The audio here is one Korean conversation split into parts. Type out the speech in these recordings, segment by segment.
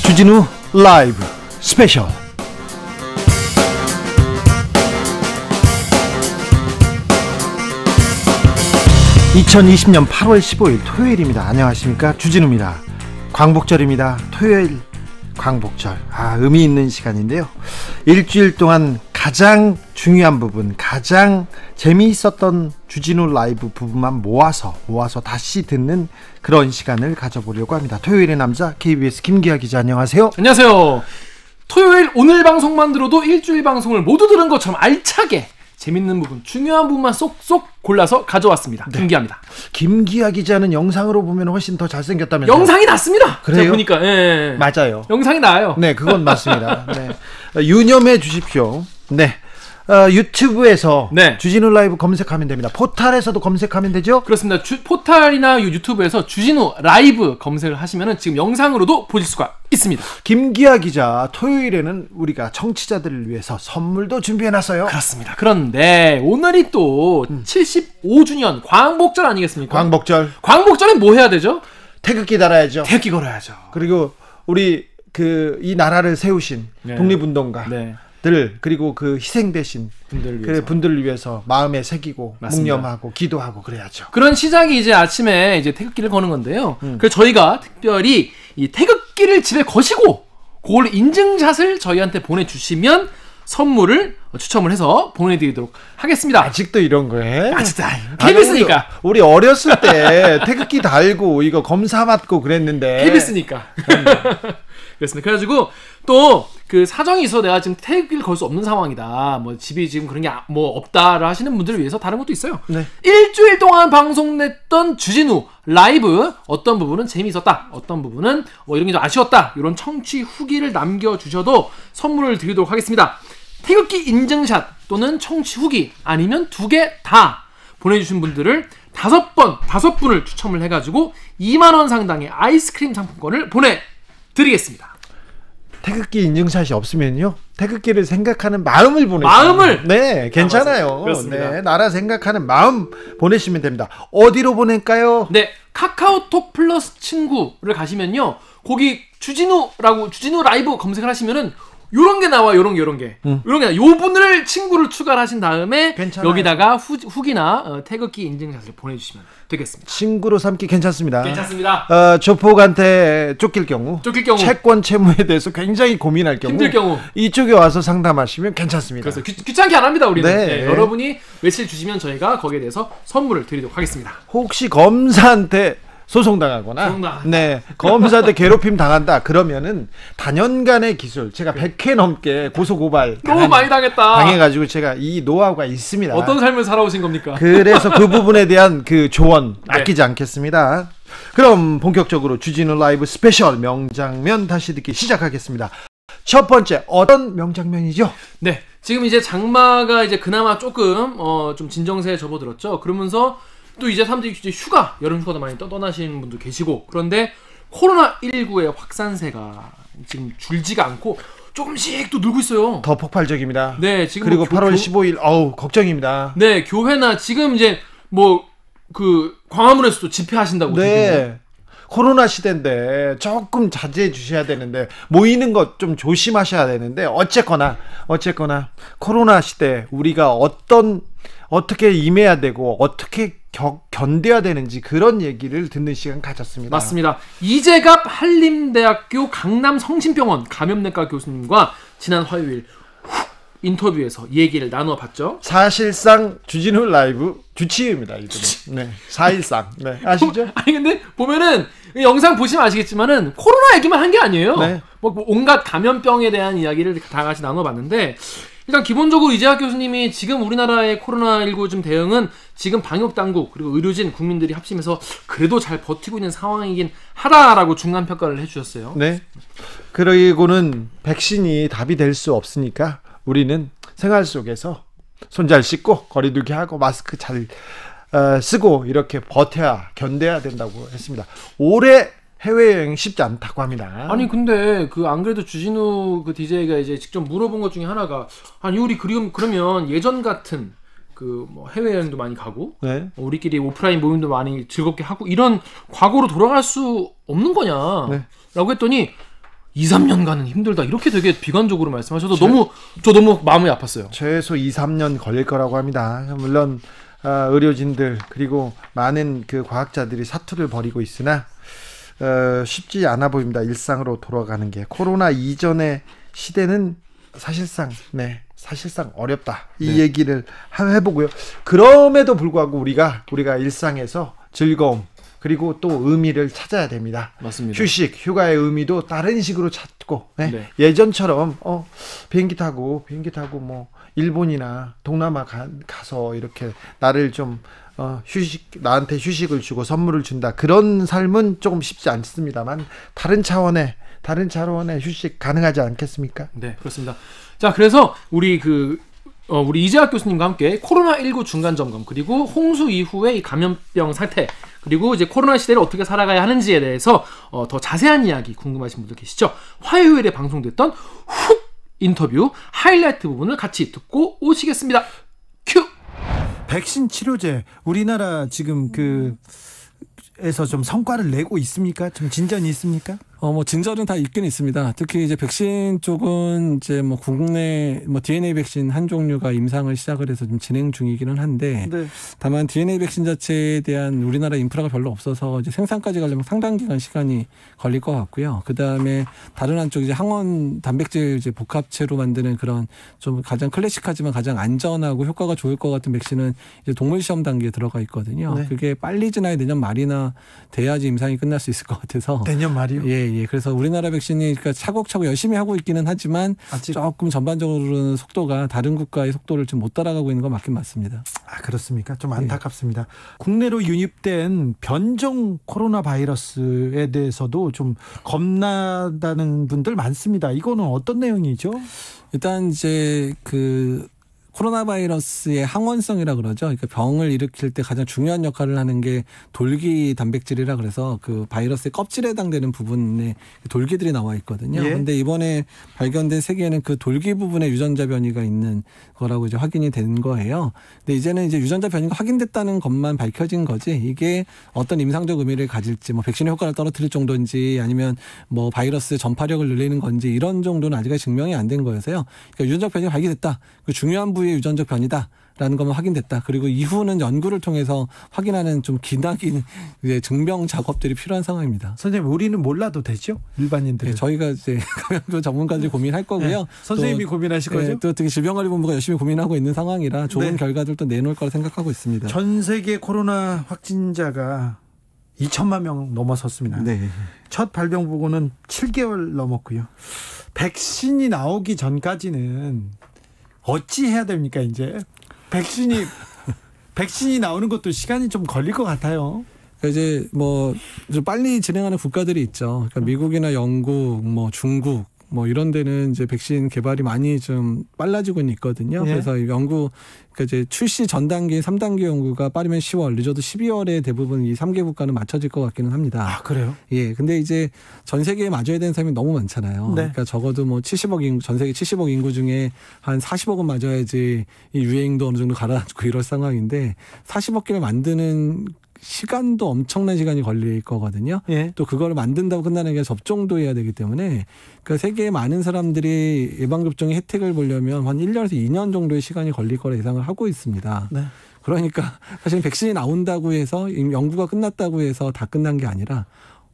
주진우 라이브 스페셜 2020년 8월 15일 토요일입니다. 안녕하십니까, 주진우입니다. 광복절입니다. 토요일 광복절, 의미 있는 시간인데요. 일주일 동안 가장 중요한 부분, 가장 재미있었던 주진우 라이브 부분만 모아서 다시 듣는 그런 시간을 가져보려고 합니다. 토요일의 남자 KBS 김기아 기자, 안녕하세요. 안녕하세요. 토요일 오늘 방송만 들어도 일주일 방송을 모두 들은 것처럼 알차게 재밌는 부분, 중요한 부분만 쏙쏙 골라서 가져왔습니다. 네. 김기아입니다. 김기아 기자는 영상으로 보면 훨씬 더 잘생겼다면서요? 영상이 낫습니다. 그래요? 제가 보니까. 예. 맞아요. 영상이 나아요. 네, 그건 맞습니다. 네. 유념해 주십시오. 네. 유튜브에서 네. 주진우 라이브 검색하면 됩니다. 포탈에서도 검색하면 되죠? 그렇습니다. 포탈이나 유튜브에서 주진우 라이브 검색을 하시면 지금 영상으로도 보실 수가 있습니다. 김기아 기자, 토요일에는 우리가 청취자들을 위해서 선물도 준비해놨어요. 그렇습니다. 그런데 오늘이 또 75주년 광복절 아니겠습니까? 광복절. 광복절에 뭐 해야 되죠? 태극기 달아야죠. 태극기 걸어야죠. 그리고 우리 이 나라를 세우신 네. 독립운동가. 네. 그리고 그 희생되신 분들을 위해서 마음에 새기고 맞습니다. 묵념하고 기도하고 그래야죠. 그런 시작이 이제 아침에 이제 태극기를 거는 건데요. 그래서 저희가 특별히 이 태극기를 집에 거시고 그걸 인증샷을 저희한테 보내주시면 선물을 추첨을 해서 보내드리도록 하겠습니다. 아직도 이런 거에? 아직도 KBS니까. 우리 어렸을 때 태극기 달고 이거 검사 받고 그랬는데. KBS니까. 그렇습니다. 그래가지고 또 그 사정이 있어 내가 지금 태극기를 걸 수 없는 상황이다. 뭐 집이 지금 그런 게 뭐 없다를 하시는 분들을 위해서 다른 것도 있어요. 네. 일주일 동안 방송됐던 주진우 라이브 어떤 부분은 재미있었다, 어떤 부분은 뭐 이런 게 좀 아쉬웠다, 이런 청취 후기를 남겨주셔도 선물을 드리도록 하겠습니다. 태극기 인증샷 또는 청취 후기 아니면 2개 다 보내주신 분들을 5분을 추첨을 해가지고 2만원 상당의 아이스크림 상품권을 보내드리겠습니다. 태극기 인증샷이 없으면요, 태극기를 생각하는 마음을 보내세요. 마음을? 네, 괜찮아요. 그렇습니다. 네, 나라 생각하는 마음 보내시면 됩니다. 어디로 보낼까요? 네, 카카오톡 플러스 친구를 가시면요, 거기 주진우 라이브 검색을 하시면은 요런 게 나와, 요런 게. 요런 게 요 분을 친구를 추가를 하신 다음에 괜찮아요. 여기다가 후기나 태극기 인증샷을 보내주시면 되겠습니다. 친구로 삼기 괜찮습니다. 괜찮습니다. 조폭한테 쫓길 경우, 채권 채무에 대해서 굉장히 고민할 경우, 힘들 경우 이쪽에 와서 상담하시면 괜찮습니다. 그래서 귀찮게 안 합니다, 우리는. 네. 네, 여러분이 메시지 주시면 저희가 거기에 대해서 선물을 드리도록 하겠습니다. 혹시 검사한테 소송당하거나, 네, 검사한테 괴롭힘 당한다 그러면은 단연간의 기술, 제가 100회 넘게 고소고발 너무 많이 당해가지고 제가 이 노하우가 있습니다. 어떤 삶을 살아오신 겁니까? 그래서 그 부분에 대한 그 조언 네. 아끼지 않겠습니다. 그럼 본격적으로 주진우 라이브 스페셜 명장면 다시 듣기 시작하겠습니다. 첫 번째, 어떤 명장면이죠? 네, 지금 이제 장마가 이제 그나마 조금 좀 진정세에 접어들었죠. 그러면서 또 이제 사람들이 이제 여름 휴가도 많이 떠나시는 분도 계시고, 그런데 코로나19의 확산세가 지금 줄지가 않고 조금씩 또 늘고 있어요. 더 폭발적입니다. 네, 지금 그리고 8월 15일, 걱정입니다. 네, 교회나 지금 이제 광화문에서도 집회하신다고. 네. 지금. 코로나 시대인데 조금 자제해 주셔야 되는데, 모이는 것 좀 조심하셔야 되는데, 어쨌거나 코로나 시대 우리가 어떻게 임해야 되고 어떻게 견뎌야 되는지 그런 얘기를 듣는 시간 가졌습니다. 맞습니다. 이재갑 한림대학교 강남성심병원 감염내과 교수님과 지난 화요일 인터뷰에서 얘기를 나눠봤죠. 사실상 주진우 라이브 주치의입니다, 이분은. 네, 사실상. 네, 아시죠? 아니 근데 보면은 영상 보시면 아시겠지만은 코로나 얘기만 한 게 아니에요. 네. 뭐 온갖 감염병에 대한 이야기를 다 같이 나눠봤는데, 일단 기본적으로 이재학 교수님이 지금 우리나라의 코로나19 좀 대응은 지금 방역당국 그리고 의료진 국민들이 합심해서 그래도 잘 버티고 있는 상황이긴 하다라고 중간평가를 해주셨어요. 네. 그리고는 백신이 답이 될 수 없으니까 우리는 생활 속에서 손 잘 씻고 거리두기 하고 마스크 잘 쓰고 이렇게 견뎌야 된다고 했습니다. 올해 해외여행 쉽지 않다고 합니다. 아니 근데 그 안 그래도 주진우 그 DJ가 이제 직접 물어본 것 중에 하나가 아니 우리 그러면 예전 같은 그 뭐 해외여행도 많이 가고 네. 우리끼리 오프라인 모임도 많이 즐겁게 하고 이런 과거로 돌아갈 수 없는 거냐 네. 라고 했더니 2, 3년간은 힘들다 이렇게 되게 비관적으로 말씀하셔서 저 너무 마음이 아팠어요. 최소 2, 3년 걸릴 거라고 합니다. 물론 의료진들 그리고 많은 그 과학자들이 사투를 벌이고 있으나 쉽지 않아 보입니다. 일상으로 돌아가는 게. 코로나 이전의 시대는 사실상 어렵다. 이 얘기를 해보고요. 그럼에도 불구하고 우리가 일상에서 즐거움 그리고 또 의미를 찾아야 됩니다. 맞습니다. 휴식, 휴가의 의미도 다른 식으로 찾고 예전처럼 비행기 타고 뭐 일본이나 동남아 가서 이렇게 나를 좀 나한테 휴식을 주고 선물을 준다. 그런 삶은 조금 쉽지 않습니다만 다른 차원의 휴식 가능하지 않겠습니까? 네, 그렇습니다. 자, 그래서 우리 이재학 교수님과 함께 코로나19 중간 점검 그리고 홍수 이후의 이 감염병 사태 그리고 이제 코로나 시대를 어떻게 살아가야 하는지에 대해서 더 자세한 이야기 궁금하신 분들 계시죠? 화요일에 방송됐던 훅 인터뷰 하이라이트 부분을 같이 듣고 오시겠습니다. 큐. 백신 치료제 우리나라 지금 에서 좀 성과를 내고 있습니까? 좀 진전이 있습니까? 뭐 진전은 다 있긴 있습니다. 특히 이제 백신 쪽은 이제 뭐 국내 DNA 백신 한 종류가 임상을 시작을 해서 좀 진행 중이기는 한데 다만 DNA 백신 자체에 대한 우리나라 인프라가 별로 없어서 이제 생산까지 가려면 상당 기간 시간이 걸릴 것 같고요. 그 다음에 다른 한쪽 이제 항원 단백질 이제 복합체로 만드는 그런 좀 가장 클래식하지만 가장 안전하고 효과가 좋을 것 같은 백신은 이제 동물 시험 단계에 들어가 있거든요. 그게 빨리 지나야 내년 말이나 돼야지 임상이 끝날 수 있을 것 같아서. 내년 말이요? 예. 그래서 우리나라 백신이 그러니까 차곡차곡 열심히 하고 있기는 하지만 아직 조금 전반적으로는 속도가 다른 국가의 속도를 좀 못 따라가고 있는 건 맞긴 맞습니다. 아, 그렇습니까? 좀 안타깝습니다. 국내로 유입된 변종 코로나 바이러스에 대해서도 좀 겁나다는 분들 많습니다. 이거는 어떤 내용이죠? 일단 이제 코로나 바이러스의 항원성이라 그러죠. 그러니까 병을 일으킬 때 가장 중요한 역할을 하는 게 돌기 단백질이라 그래서 그 바이러스의 껍질에 해당되는 부분에 돌기들이 나와 있거든요. 그런데 이번에 발견된 세계에는 그 돌기 부분에 유전자 변이가 있는 거라고 이제 확인이 된 거예요. 근데 이제는 이제 유전자 변이가 확인됐다는 것만 밝혀진 거지 이게 어떤 임상적 의미를 가질지 뭐 백신의 효과를 떨어뜨릴 정도인지 아니면 뭐 바이러스의 전파력을 늘리는 건지 이런 정도는 아직까지 증명이 안 된 거여서요. 그러니까 유전적 변이가 발견됐다. 그 중요한 부위의 유전적 변이다라는 것만 확인됐다. 그리고 이후는 연구를 통해서 확인하는 좀 기나긴 증명 작업들이 필요한 상황입니다. 선생님, 우리는 몰라도 되죠? 일반인들. 네, 저희가 이제 감염병 전문가들이 고민할 거고요. 선생님이 고민하실 거죠? 또 특히 질병관리본부가 열심히 고민하고 있는 상황이라 좋은 결과들도 내놓을 거라 생각하고 있습니다. 전 세계 코로나 확진자가 2천만 명 넘어섰습니다. 첫 발병 보고는 7개월 넘었고요. 백신이 나오기 전까지는 어찌 해야 됩니까? 이제 백신이 나오는 것도 시간이 좀 걸릴 것 같아요. 그러니까 이제 뭐 좀 빨리 진행하는 국가들이 있죠. 그러니까 미국이나 영국, 뭐 중국, 뭐 이런 데는 이제 백신 개발이 많이 좀 빨라지고 있거든요. 그래서 연구 그러니까 이제 출시 전 단계 3단계 연구가 빠르면 10월, 늦어도 12월에 대부분 이 3개 국가는 맞춰질 것 같기는 합니다. 아, 그래요? 예. 근데 이제 전 세계에 맞아야 되는 사람이 너무 많잖아요. 그러니까 적어도 뭐 70억 인구, 전 세계 70억 인구 중에 한 40억은 맞아야지 이 유행도 어느 정도 가라앉고 이럴 상황인데 40억 개를 만드는 시간도 엄청난 시간이 걸릴 거거든요. 또 그걸 만든다고 끝나는 게 접종도 해야 되기 때문에 그 세계의 많은 사람들이 예방접종의 혜택을 보려면 한 1년에서 2년 정도의 시간이 걸릴 거라 예상을 하고 있습니다. 그러니까 사실 백신이 나온다고 해서 연구가 끝났다고 해서 다 끝난 게 아니라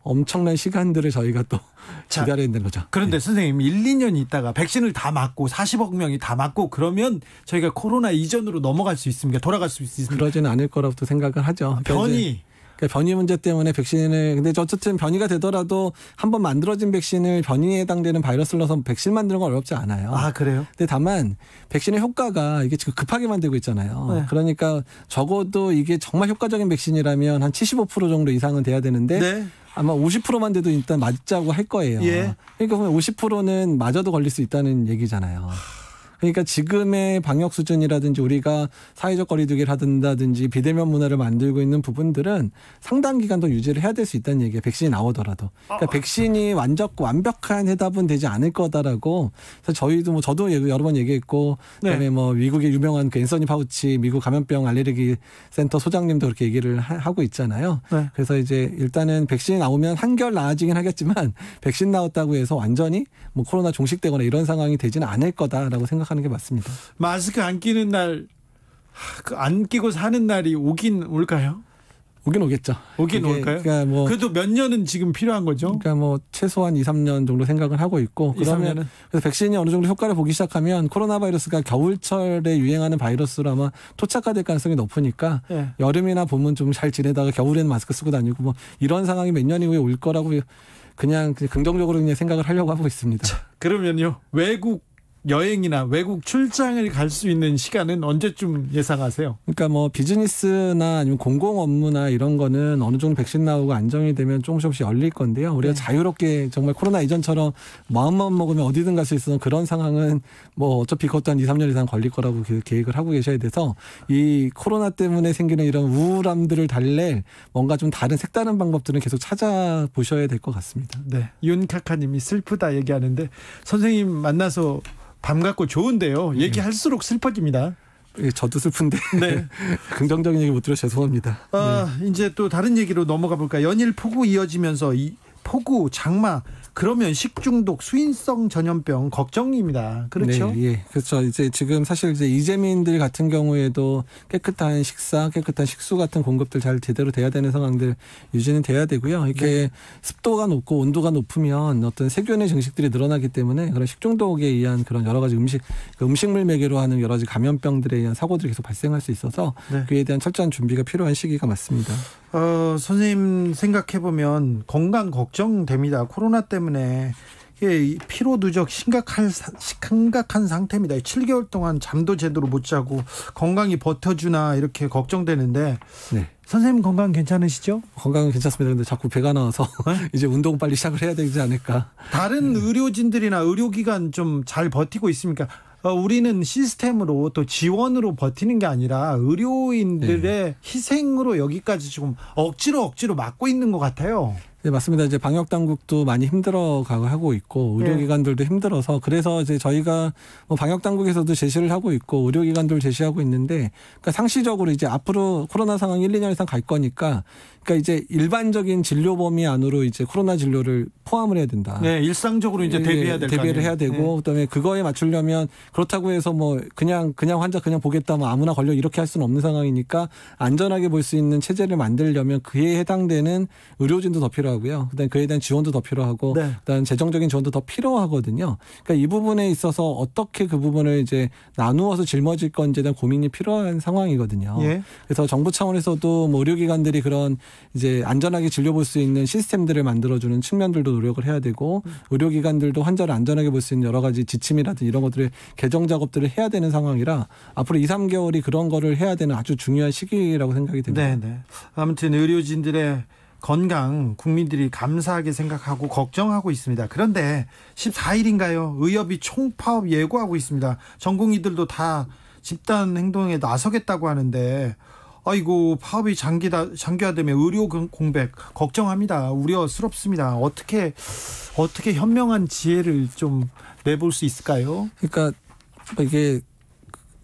엄청난 시간들을 저희가 또 기다려야 되는 거죠. 그런데 선생님 1, 2년 있다가 백신을 다 맞고 40억 명이 다 맞고 그러면 저희가 코로나 이전으로 넘어갈 수 있습니까? 돌아갈 수 있습니까? 그러지는 않을 거라고 또 생각을 하죠. 변이 문제 때문에 백신을 근데 어쨌든 변이가 되더라도 한번 만들어진 백신을 변이에 해당되는 바이러스를 넣어서 백신 만드는 건 어렵지 않아요. 아, 그래요? 근데 다만 백신의 효과가 이게 지금 급하게 만들고 있잖아요. 그러니까 적어도 이게 정말 효과적인 백신이라면 한 75% 정도 이상은 돼야 되는데 아마 50%만 돼도 일단 맞자고 할 거예요. 그러니까 보면 50%는 맞아도 걸릴 수 있다는 얘기잖아요. 그러니까 지금의 방역 수준이라든지 우리가 사회적 거리두기를 한다든지 비대면 문화를 만들고 있는 부분들은 상당 기간 더 유지를 해야 될 수 있다는 얘기예요. 백신이 나오더라도. 그러니까 백신이 완벽한 해답은 되지 않을 거다라고. 그래서 저희도 저도 여러 번 얘기했고 그다음에 미국의 유명한 그 앤서니 파우치 미국 감염병 알레르기 센터 소장님도 그렇게 얘기를 하고 있잖아요. 네. 그래서 이제 일단은 백신이 나오면 한결 나아지긴 하겠지만 백신 나왔다고 해서 완전히 뭐 코로나 종식되거나 이런 상황이 되지는 않을 거다라고 생각하는 게 맞습니다. 마스크 안 끼는 날, 안 끼고 사는 날이 오긴 올까요? 오긴 오겠죠. 오긴 올까요? 그러니까 뭐 그래도 몇 년은 지금 필요한 거죠. 그러니까 뭐 최소한 2, 3년 정도 생각을 하고 있고 그러면 그래서 백신이 어느 정도 효과를 보기 시작하면 코로나 바이러스가 겨울철에 유행하는 바이러스로 아마 토착화될 가능성이 높으니까 네. 여름이나 봄은 좀 잘 지내다가 겨울에는 마스크 쓰고 다니고 뭐 이런 상황이 몇 년 이후에 올 거라고 그냥 긍정적으로 그냥 생각을 하려고 하고 있습니다. 자, 그러면요. 외국 여행이나 외국 출장을 갈 수 있는 시간은 언제쯤 예상하세요? 그러니까 뭐 비즈니스나 아니면 공공 업무나 이런 거는 어느 정도 백신 나오고 안정이 되면 조금씩 열릴 건데요. 우리가 네. 자유롭게 정말 코로나 이전처럼 마음만 먹으면 어디든 갈 수 있어서 그런 상황은 뭐 어차피 그것도 한 2, 3년 이상 걸릴 거라고 계획을 하고 계셔야 돼서 이 코로나 때문에 생기는 이런 우울함들을 달랠 뭔가 좀 다른 색다른 방법들은 계속 찾아보셔야 될 것 같습니다. 네. 윤카카님이 슬프다 얘기하는데 선생님 만나서 반갑고 좋은데요. 얘기할수록 슬퍼집니다. 예, 저도 슬픈데 네. 긍정적인 얘기 못 들어서 죄송합니다. 네. 이제 또 다른 얘기로 넘어가 볼까요? 연일 폭우 이어지면서 폭우, 장마 그러면 식중독, 수인성 전염병 걱정입니다. 그렇죠? 네, 예, 그렇죠. 이제 지금 사실 이제 이재민들 같은 경우에도 깨끗한 식사, 깨끗한 식수 같은 공급들 잘 제대로 돼야 되는 상황들 유지는 돼야 되고요. 이렇게 네. 습도가 높고 온도가 높으면 어떤 세균의 증식들이 늘어나기 때문에 그런 식중독에 의한 그런 여러 가지 음식물 매개로 하는 여러 가지 감염병들에 의한 사고들이 계속 발생할 수 있어서 네. 그에 대한 철저한 준비가 필요한 시기가 맞습니다. 선생님 생각해보면 건강 걱정됩니다. 코로나 때문에 피로 누적 심각한 상태입니다. 7개월 동안 잠도 제대로 못 자고 건강이 버텨주나 이렇게 걱정되는데 네. 선생님 건강 괜찮으시죠? 건강은 괜찮습니다. 그런데 자꾸 배가 나와서 이제 운동 빨리 시작을 해야 되지 않을까. 다른 의료진들이나 의료기관 좀 잘 버티고 있습니까? 우리는 시스템으로 또 지원으로 버티는 게 아니라 의료인들의 네. 희생으로 여기까지 지금 억지로 막고 있는 것 같아요. 네, 맞습니다. 이제 방역 당국도 많이 힘들어가고 하고 있고 의료기관들도 힘들어서 그래서 이제 저희가 뭐 방역 당국에서도 제시를 하고 있고 의료기관들 제시하고 있는데 그러니까 상시적으로 이제 앞으로 코로나 상황 1, 2년 이상 갈 거니까 그러니까 이제 일반적인 진료 범위 안으로 이제 코로나 진료를 포함을 해야 된다. 네, 일상적으로 이제 대비를 해야 되고 네. 그다음에 그거에 맞추려면 그렇다고 해서 뭐 그냥 환자 그냥 보겠다 뭐 아무나 걸려 이렇게 할 수는 없는 상황이니까 안전하게 볼 수 있는 체제를 만들려면 그에 해당되는 의료진도 더 필요하고요. 그다음에 그에 대한 지원도 더 필요하고 네. 그다음 재정적인 지원도 더 필요하거든요. 그러니까 이 부분에 있어서 어떻게 그 부분을 이제 나누어서 짊어질 건지에 대한 고민이 필요한 상황이거든요. 예. 그래서 정부 차원에서도 뭐 의료기관들이 그런 이제 안전하게 진료볼 수 있는 시스템들을 만들어주는 측면들도 노력을 해야 되고 의료기관들도 환자를 안전하게 볼 수 있는 여러 가지 지침이라든지 이런 것들을 개정 작업들을 해야 되는 상황이라 앞으로 2, 3개월이 그런 거를 해야 되는 아주 중요한 시기라고 생각이 됩니다. 네. 아무튼 의료진들의 건강 국민들이 감사하게 생각하고 걱정하고 있습니다. 그런데 14일인가요? 의협이 총파업 예고하고 있습니다. 전공의들도 다 집단 행동에 나서겠다고 하는데 아이고 파업이 장기화되면 의료 공백 걱정합니다. 우려스럽습니다. 어떻게 현명한 지혜를 좀 내볼 수 있을까요? 그러니까 이게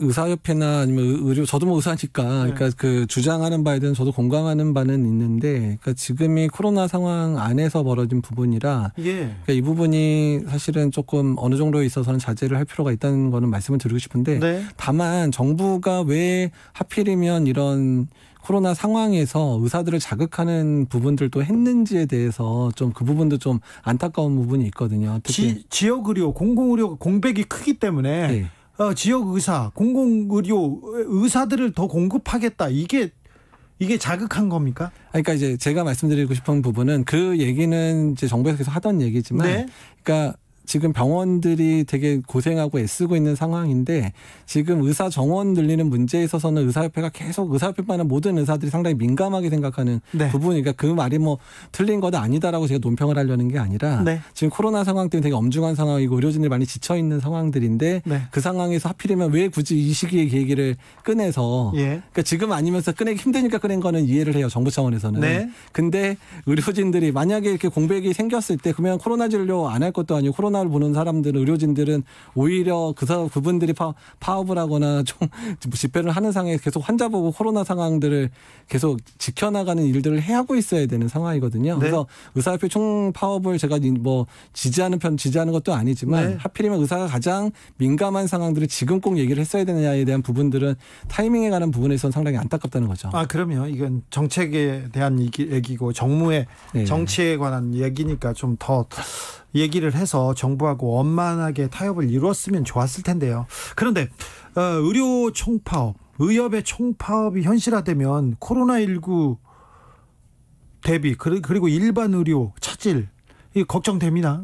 의사협회나 아니면 의료 저도 뭐 의사니까 그러니까 그 주장하는 바에 대한 저도 공감하는 바는 있는데 그러니까 지금이 코로나 상황 안에서 벌어진 부분이라 그러니까 이 부분이 사실은 조금 어느 정도에 있어서는 자제를 할 필요가 있다는 거는 말씀을 드리고 싶은데 네. 다만 정부가 왜 하필이면 이런 코로나 상황에서 의사들을 자극하는 부분들도 했는지에 대해서 좀 그 부분도 좀 안타까운 부분이 있거든요. 특히 지역 의료, 공공의료 공백이 크기 때문에 네. 지역 의사, 공공의료 의사들을 더 공급하겠다. 이게 자극한 겁니까? 그러니까 이제 제가 말씀드리고 싶은 부분은 그 얘기는 이제 정부에서 계속 하던 얘기지만, 네. 그러니까 지금 병원들이 되게 고생하고 애쓰고 있는 상황인데 지금 의사 정원 늘리는 문제에 있어서는 의사협회가 계속 의사협회만한 모든 의사들이 상당히 민감하게 생각하는 네. 부분이니까 그 말이 뭐 틀린 거다 아니다라고 제가 논평을 하려는 게 아니라 네. 지금 코로나 상황 때문에 되게 엄중한 상황이고 의료진들이 많이 지쳐 있는 상황들인데 네. 그 상황에서 하필이면 왜 굳이 이 시기에 계기를 꺼내서 예. 그러니까 지금 아니면서 꺼내기 힘드니까 꺼낸 거는 이해를 해요. 정부 차원에서는. 네. 근데 의료진들이 만약에 이렇게 공백이 생겼을 때 그러면 코로나 진료 안 할 것도 아니고 코로나를 보는 사람들은 의료진들은 오히려 그분들이 파업을 하거나 좀 집회를 하는 상황에 계속 환자 보고 코로나 상황들을 계속 지켜나가는 일들을 해하고 있어야 되는 상황이거든요. 네. 그래서 의사협회 총파업을 제가 뭐 지지하는 것도 아니지만 네. 하필이면 의사가 가장 민감한 상황들을 지금 꼭 얘기를 했어야 되느냐에 대한 부분들은 타이밍에 관한 부분에서는 상당히 안타깝다는 거죠. 아, 그럼요. 이건 정책에 대한 얘기고 정무의 네. 정치에 관한 얘기니까 좀 더 얘기를 해서 정부하고 원만하게 타협을 이루었으면 좋았을 텐데요. 그런데 의료 총파업, 의협의 총파업이 현실화되면 코로나19 대비 그리고 일반 의료 차질 이 걱정됩니다.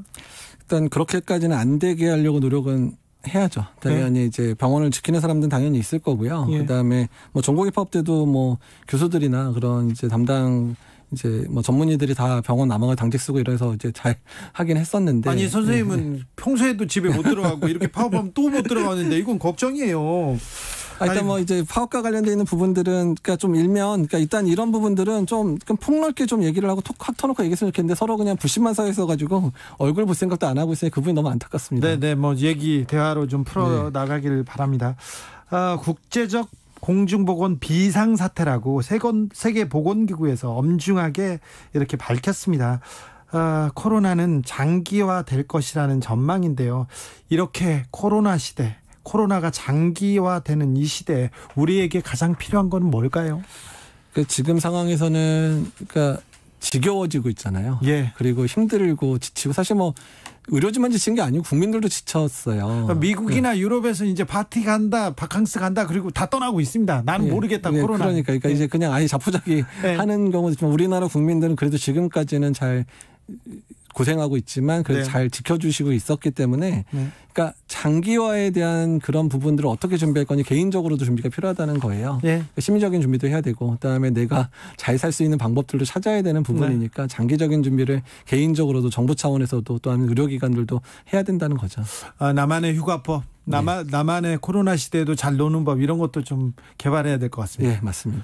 일단 그렇게까지는 안 되게 하려고 노력은 해야죠. 당연히 네. 이제 병원을 지키는 사람들은 당연히 있을 거고요. 예. 그다음에 뭐 전공의 파업 때도 뭐 교수들이나 그런 이제 담당 이제 뭐 전문의들이 다 병원 남아가 당직 쓰고 이래서 이제 잘 하긴 했었는데. 아니 선생님은 평소에도 집에 못 들어가고 이렇게 파업하면 또 못 들어가는데 이건 걱정이에요. 일단 뭐 이제 파업과 관련돼 있는 부분들은 그러니까 좀 일면 그러니까 일단 이런 부분들은 좀 폭넓게 좀 얘기를 하고 확 터놓고 얘기했으면 좋겠는데 서로 그냥 불신만 쌓여서 가지고 얼굴 볼 생각도 안 하고 있으니 그분이 너무 안타깝습니다. 네네 뭐 대화로 좀 풀어 나가길 바랍니다. 국제적 공중보건 비상사태라고 세계보건기구에서 엄중하게 이렇게 밝혔습니다. 코로나는 장기화될 것이라는 전망인데요. 이렇게 코로나가 장기화되는 이 시대에 우리에게 가장 필요한 건 뭘까요? 지금 상황에서는 그러니까 지겨워지고 있잖아요. 예. 그리고 힘들고 지치고 사실 뭐 의료진만 지친 게 아니고 국민들도 지쳤어요. 미국이나 유럽에서 이제 파티 간다, 바캉스 간다, 그리고 다 떠나고 있습니다. 나는 모르겠다, 코로나. 그러니까 이제 그냥 아예 자포자기 하는 경우도 있지만 우리나라 국민들은 그래도 지금까지는 잘 고생하고 있지만 그래도 잘 지켜주시고 있었기 때문에 그러니까 장기화에 대한 그런 부분들을 어떻게 준비할 거니 개인적으로도 준비가 필요하다는 거예요. 심리적인 준비도 해야 되고 그다음에 내가 잘 살 수 있는 방법들도 찾아야 되는 부분이니까 장기적인 준비를 개인적으로도 정부 차원에서도 또한 의료기관들도 해야 된다는 거죠. 나만의 휴가법, 나만의 코로나 시대에도 잘 노는 법 이런 것도 좀 개발해야 될 것 같습니다. 네, 맞습니다.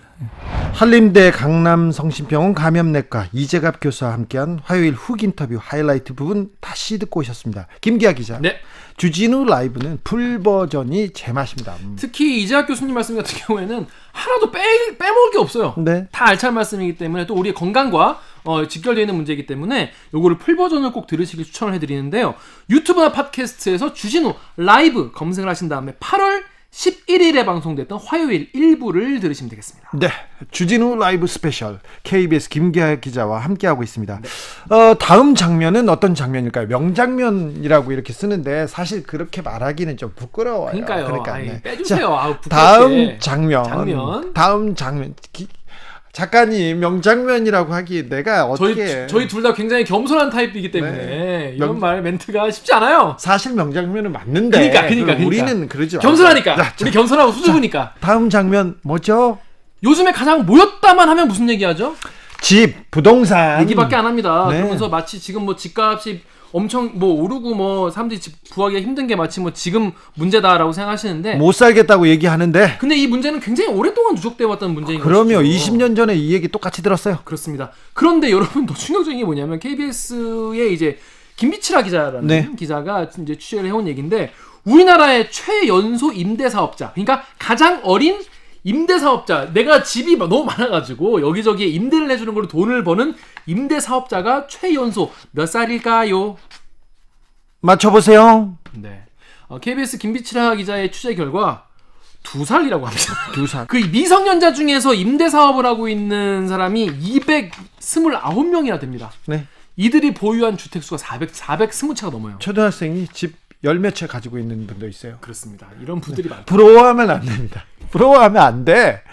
한림대 강남성심병원 감염내과 이재갑 교수와 함께한 화요일 훅 인터뷰 하이라이트 부분 다시 듣고 오셨습니다. 김기아 기자. 네. 주진우 라이브는 풀 버전이 제맛입니다. 특히 이재학 교수님 말씀 같은 경우에는 하나도 빼먹을 게 없어요. 네. 다 알찬 말씀이기 때문에 또 우리의 건강과 직결되어 있는 문제이기 때문에 요거를 풀 버전을 꼭 들으시길 추천을 해드리는데요. 유튜브나 팟캐스트에서 주진우 라이브 검색을 하신 다음에 8월 11일에 방송됐던 화요일 1부를 들으시면 되겠습니다. 네, 주진우 라이브 스페셜 KBS 김기아 기자와 함께하고 있습니다. 다음 장면은 어떤 장면일까요? 명장면이라고 이렇게 쓰는데 사실 그렇게 말하기는 좀 부끄러워요. 그러니까요. 그러니까 빼주세요. 다음 장면. 다음 장면. 작가님 명장면이라고 하기 내가 어떻게 저희 둘 다 굉장히 겸손한 타입이기 때문에 이런 말 멘트가 쉽지 않아요. 사실 명장면은 맞는데 그러니까. 우리는 그러죠. 겸손하니까. 우리 겸손하고 수줍으니까. 다음 장면 뭐죠? 요즘에 가장 모였다만 하면 무슨 얘기하죠? 집, 부동산 얘기밖에 안 합니다. 네. 그러면서 마치 지금 뭐 집값이 엄청 뭐 오르고 뭐 사람들이 집 구하기가 힘든 게 마치 뭐 지금 문제다라고 생각하시는데 못 살겠다고 얘기하는데 근데 이 문제는 굉장히 오랫동안 누적되어 왔던 문제인 거죠. 그럼요. 20년 전에 이 얘기 똑같이 들었어요. 그렇습니다. 그런데 여러분 더 충격적인 게 뭐냐면 KBS의 이제 김비치라 기자라는 기자가 이제 취재를 해온 얘기인데 우리나라의 최연소 임대사업자, 그러니까 가장 어린 임대사업자, 내가 집이 너무 많아가지고 여기저기에 임대를 해주는 걸로 돈을 버는 임대사업자가 최연소 몇 살일까요? 맞춰보세요. 네. KBS 김비치라 기자의 취재 결과 2살이라고 합니다. 2살. 그 미성년자 중에서 임대사업을 하고 있는 사람이 229명이나 됩니다. 네. 이들이 보유한 주택수가 420채가 넘어요. 초등학생이 집 열 몇 채 가지고 있는 분도 있어요. 그렇습니다. 이런 분들이 많다. 부러워하면 안 됩니다. 부러워하면 안 돼.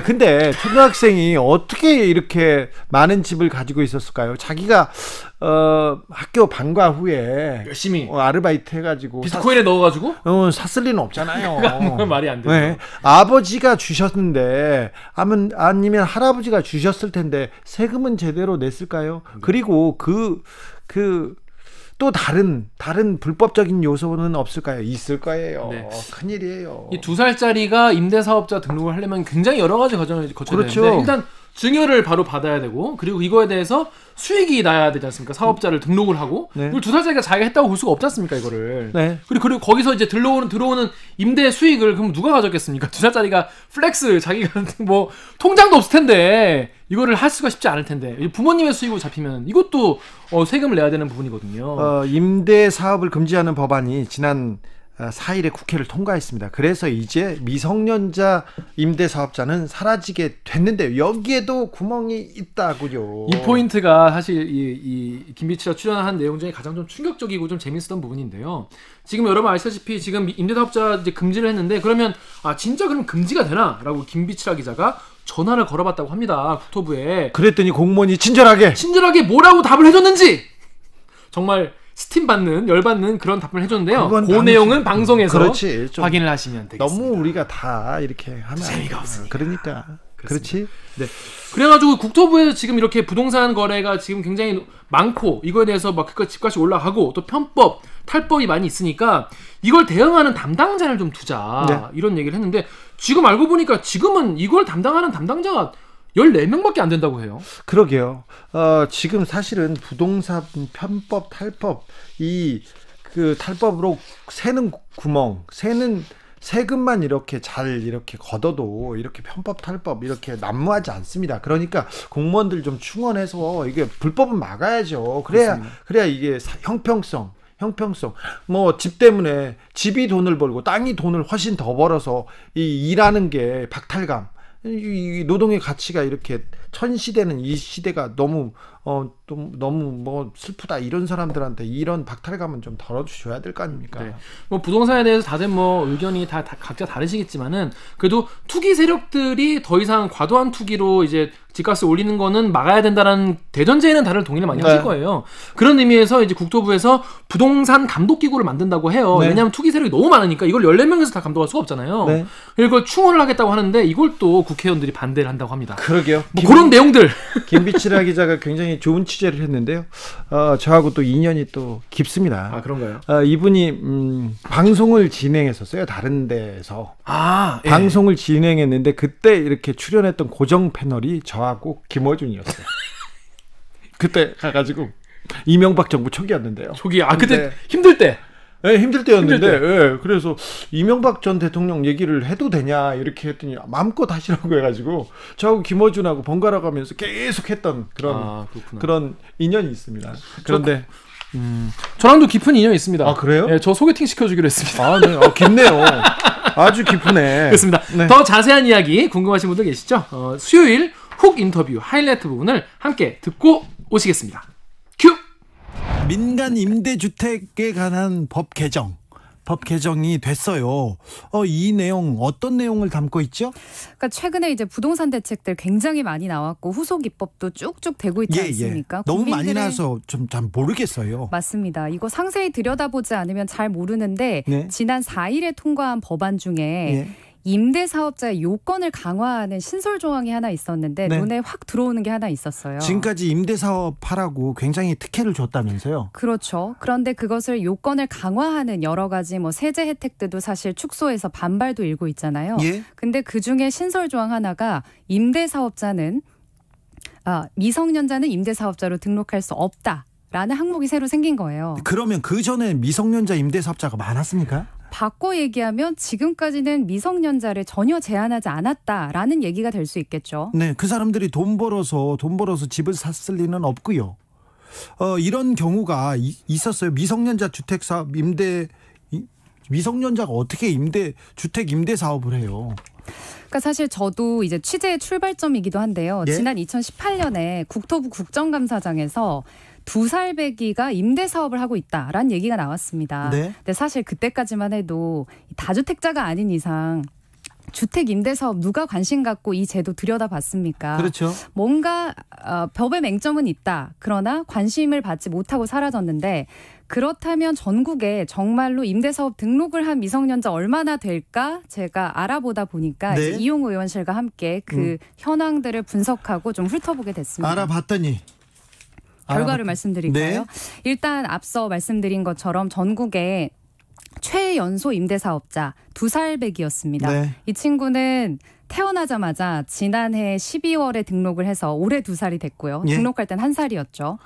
근데 초등학생이 어떻게 이렇게 많은 집을 가지고 있었을까요? 자기가 학교 방과 후에 열심히 아르바이트 해가지고 비트코인에 넣어가지고 샀을 리는 없잖아요. 그건 말이 안 돼요. 네. 아버지가 주셨는데 아니면 할아버지가 주셨을 텐데 세금은 제대로 냈을까요? 그리고 또 다른 불법적인 요소는 없을까요? 있을 거예요. 네. 큰일이에요. 이 2살짜리가 임대사업자 등록을 하려면 굉장히 여러 가지 과정을 거쳐야 그렇죠. 되는데 일단 증여를 바로 받아야 되고 그리고 이거에 대해서 수익이 나야 되지 않습니까? 사업자를 등록을 하고 네. 그리고 2살짜리가 자기가 했다고 볼 수가 없지 않습니까? 이거를. 네. 그리고 거기서 이제 들어오는 임대 수익을 그럼 누가 가져겠습니까? 2살짜리가 플렉스 자기가 뭐 통장도 없을 텐데 이거를 할 수가 쉽지 않을 텐데 부모님의 수익으로 잡히면 이것도 세금을 내야 되는 부분이거든요. 임대 사업을 금지하는 법안이 지난 4일에 국회를 통과했습니다. 그래서 이제 미성년자 임대사업자는 사라지게 됐는데 여기에도 구멍이 있다고요. 이 포인트가 사실 이 김비치가 출연한 내용 중에 가장 좀 충격적이고 좀 재밌었던 부분인데요. 지금 여러분 아시다시피 지금 임대사업자 이제 금지를 했는데 그러면 진짜 그럼 금지가 되나?라고 김비치라 기자가 전화를 걸어봤다고 합니다. 국토부에. 그랬더니 공무원이 친절하게 뭐라고 답을 해줬는지 정말 스팀받는 열받는 그런 답변을 해줬는데요. 그 내용은 방송에서 그렇지, 확인을 하시면 되겠습니다. 너무 우리가 다 이렇게 하면 재미가 없으니까. 그러니까 그렇지. 네. 그래가지고 국토부에서 지금 이렇게 부동산 거래가 지금 굉장히 많고 이거에 대해서 막 집값이 올라가고 또 편법, 탈법이 많이 있으니까 이걸 대응하는 담당자를 좀 두자 네. 이런 얘기를 했는데 지금 알고 보니까 지금은 이걸 담당하는 담당자가 14명밖에 안 된다고 해요. 그러게요. 지금 사실은 부동산 편법, 탈법 그 탈법으로 새는 구멍, 새는 세금만 이렇게 걷어도 이렇게 편법, 탈법 이렇게 난무하지 않습니다. 그러니까 공무원들 좀 충원해서 이게 불법은 막아야죠. 그래야 이게 형평성. 뭐 집 때문에 집이 돈을 벌고 땅이 돈을 훨씬 더 벌어서 이 일하는 게 박탈감. 이 노동의 가치가 이렇게 천시되는 이 시대가 너무 뭐 슬프다 이런 사람들한테 이런 박탈감은 좀 덜어줘야 될 거 아닙니까? 네. 뭐 부동산에 대해서 다들 뭐 의견이 다 각자 다르시겠지만은 그래도 투기 세력들이 더 이상 과도한 투기로 이제 집값을 올리는 거는 막아야 된다는 대전제에는 다들 동의를 많이 하실 거예요. 그런 의미에서 이제 국토부에서 부동산 감독 기구를 만든다고 해요. 네. 왜냐하면 투기 세력이 너무 많으니까 이걸 14명에서 다 감독할 수가 없잖아요. 네. 그리고 충원을 하겠다고 하는데 이걸 또 국회의원들이 반대를 한다고 합니다. 그러게요. 뭐 그런 내용들. 김비치라 기자가 굉장히 좋은 취재를 했는데요. 저하고 또 인연이 또 깊습니다. 아, 그런가요? 이분이 방송을 진행했었어요. 다른 데에서. 예. 방송을 진행했는데 그때 이렇게 출연했던 고정 패널이 저하고 김어준이었어요. 그때 가가지고 이명박 정부 초기였는데요. 그때 힘들 때. 네, 힘들 때였는데, 네, 그래서 이명박 전 대통령 얘기를 해도 되냐 이렇게 했더니 마음껏 하시라고 해가지고 저하고 김어준하고 번갈아 가면서 계속 했던 그런 인연이 있습니다. 그런데 저랑도 깊은 인연이 있습니다. 아, 그래요? 네, 저 소개팅 시켜주기로 했습니다. 아, 네, 깊네요. 아주 깊으네. 그렇습니다. 네. 더 자세한 이야기 궁금하신 분들 계시죠? 수요일 훅 인터뷰 하이라이트 부분을 함께 듣고 오시겠습니다. 큐! 민간 임대주택에 관한 법 개정이 됐어요. 이 내용 어떤 내용을 담고 있죠? 그러니까 최근에 이제 부동산 대책들 굉장히 많이 나왔고 후속 입법도 쭉쭉 되고 있지 않습니까? 너무 많이 나와서 좀 잘 모르겠어요. 맞습니다. 이거 상세히 들여다보지 않으면 잘 모르는데 네. 지난 4일에 통과한 법안 중에 네. 임대사업자의 요건을 강화하는 신설 조항이 하나 있었는데 네. 눈에 확 들어오는 게 하나 있었어요. 지금까지 임대사업 하라고 굉장히 특혜를 줬다면서요? 그렇죠. 그런데 그것을 요건을 강화하는 여러 가지 뭐 세제 혜택들도 사실 축소해서 반발도 일고 있잖아요. 예. 근데 그중에 신설 조항 하나가 미성년자는 임대사업자로 등록할 수 없다라는 항목이 새로 생긴 거예요. 그러면 그 전에 미성년자 임대사업자가 많았습니까? 바꿔 얘기하면 지금까지는 미성년자를 전혀 제한하지 않았다라는 얘기가 될 수 있겠죠. 네, 그 사람들이 돈 벌어서 집을 샀을 리는 없고요. 이런 경우가 있었어요. 미성년자 주택사업 미성년자가 어떻게 주택 임대 사업을 해요? 그러니까 사실 저도 이제 취재의 출발점이기도 한데요. 예? 지난 2018년에 국토부 국정감사장에서 2살배기가 임대사업을 하고 있다라는 얘기가 나왔습니다. 네. 근데 사실 그때까지만 해도 다주택자가 아닌 이상 주택 임대 사업 누가 관심 갖고 이 제도 들여다봤습니까? 그렇죠. 뭔가 법의 맹점은 있다. 그러나 관심을 받지 못하고 사라졌는데 그렇다면 전국에 정말로 임대사업 등록을 한 미성년자 얼마나 될까 제가 알아보다 보니까 네. 이제 이용우 의원실과 함께 그 현황들을 분석하고 좀 훑어보게 됐습니다. 알아봤더니 결과를 말씀드릴까요? 네. 일단 앞서 말씀드린 것처럼 전국에 최연소 임대사업자 2살배기였습니다. 네. 이 친구는 태어나자마자 지난해 12월에 등록을 해서 올해 2살이 됐고요. 예. 등록할 땐 1살이었죠.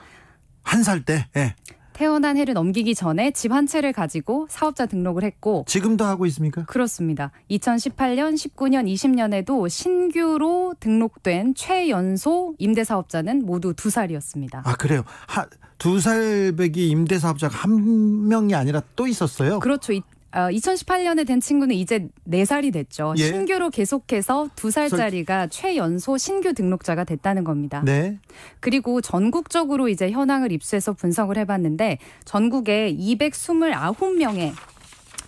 1살 때. 예. 태어난 해를 넘기기 전에 집 한 채를 가지고 사업자 등록을 했고 지금도 하고 있습니까? 그렇습니다. 2018년, 19년, 20년에도 신규로 등록된 최연소 임대사업자는 모두 2살이었습니다. 아, 그래요. 2살 배기 임대사업자가 한 명이 아니라 또 있었어요? 그렇죠. 2018년에 된 친구는 이제 4살이 됐죠. 예. 신규로 계속해서 2살짜리가 최연소 신규 등록자가 됐다는 겁니다. 네. 그리고 전국적으로 이제 현황을 입수해서 분석을 해봤는데 전국에 229명의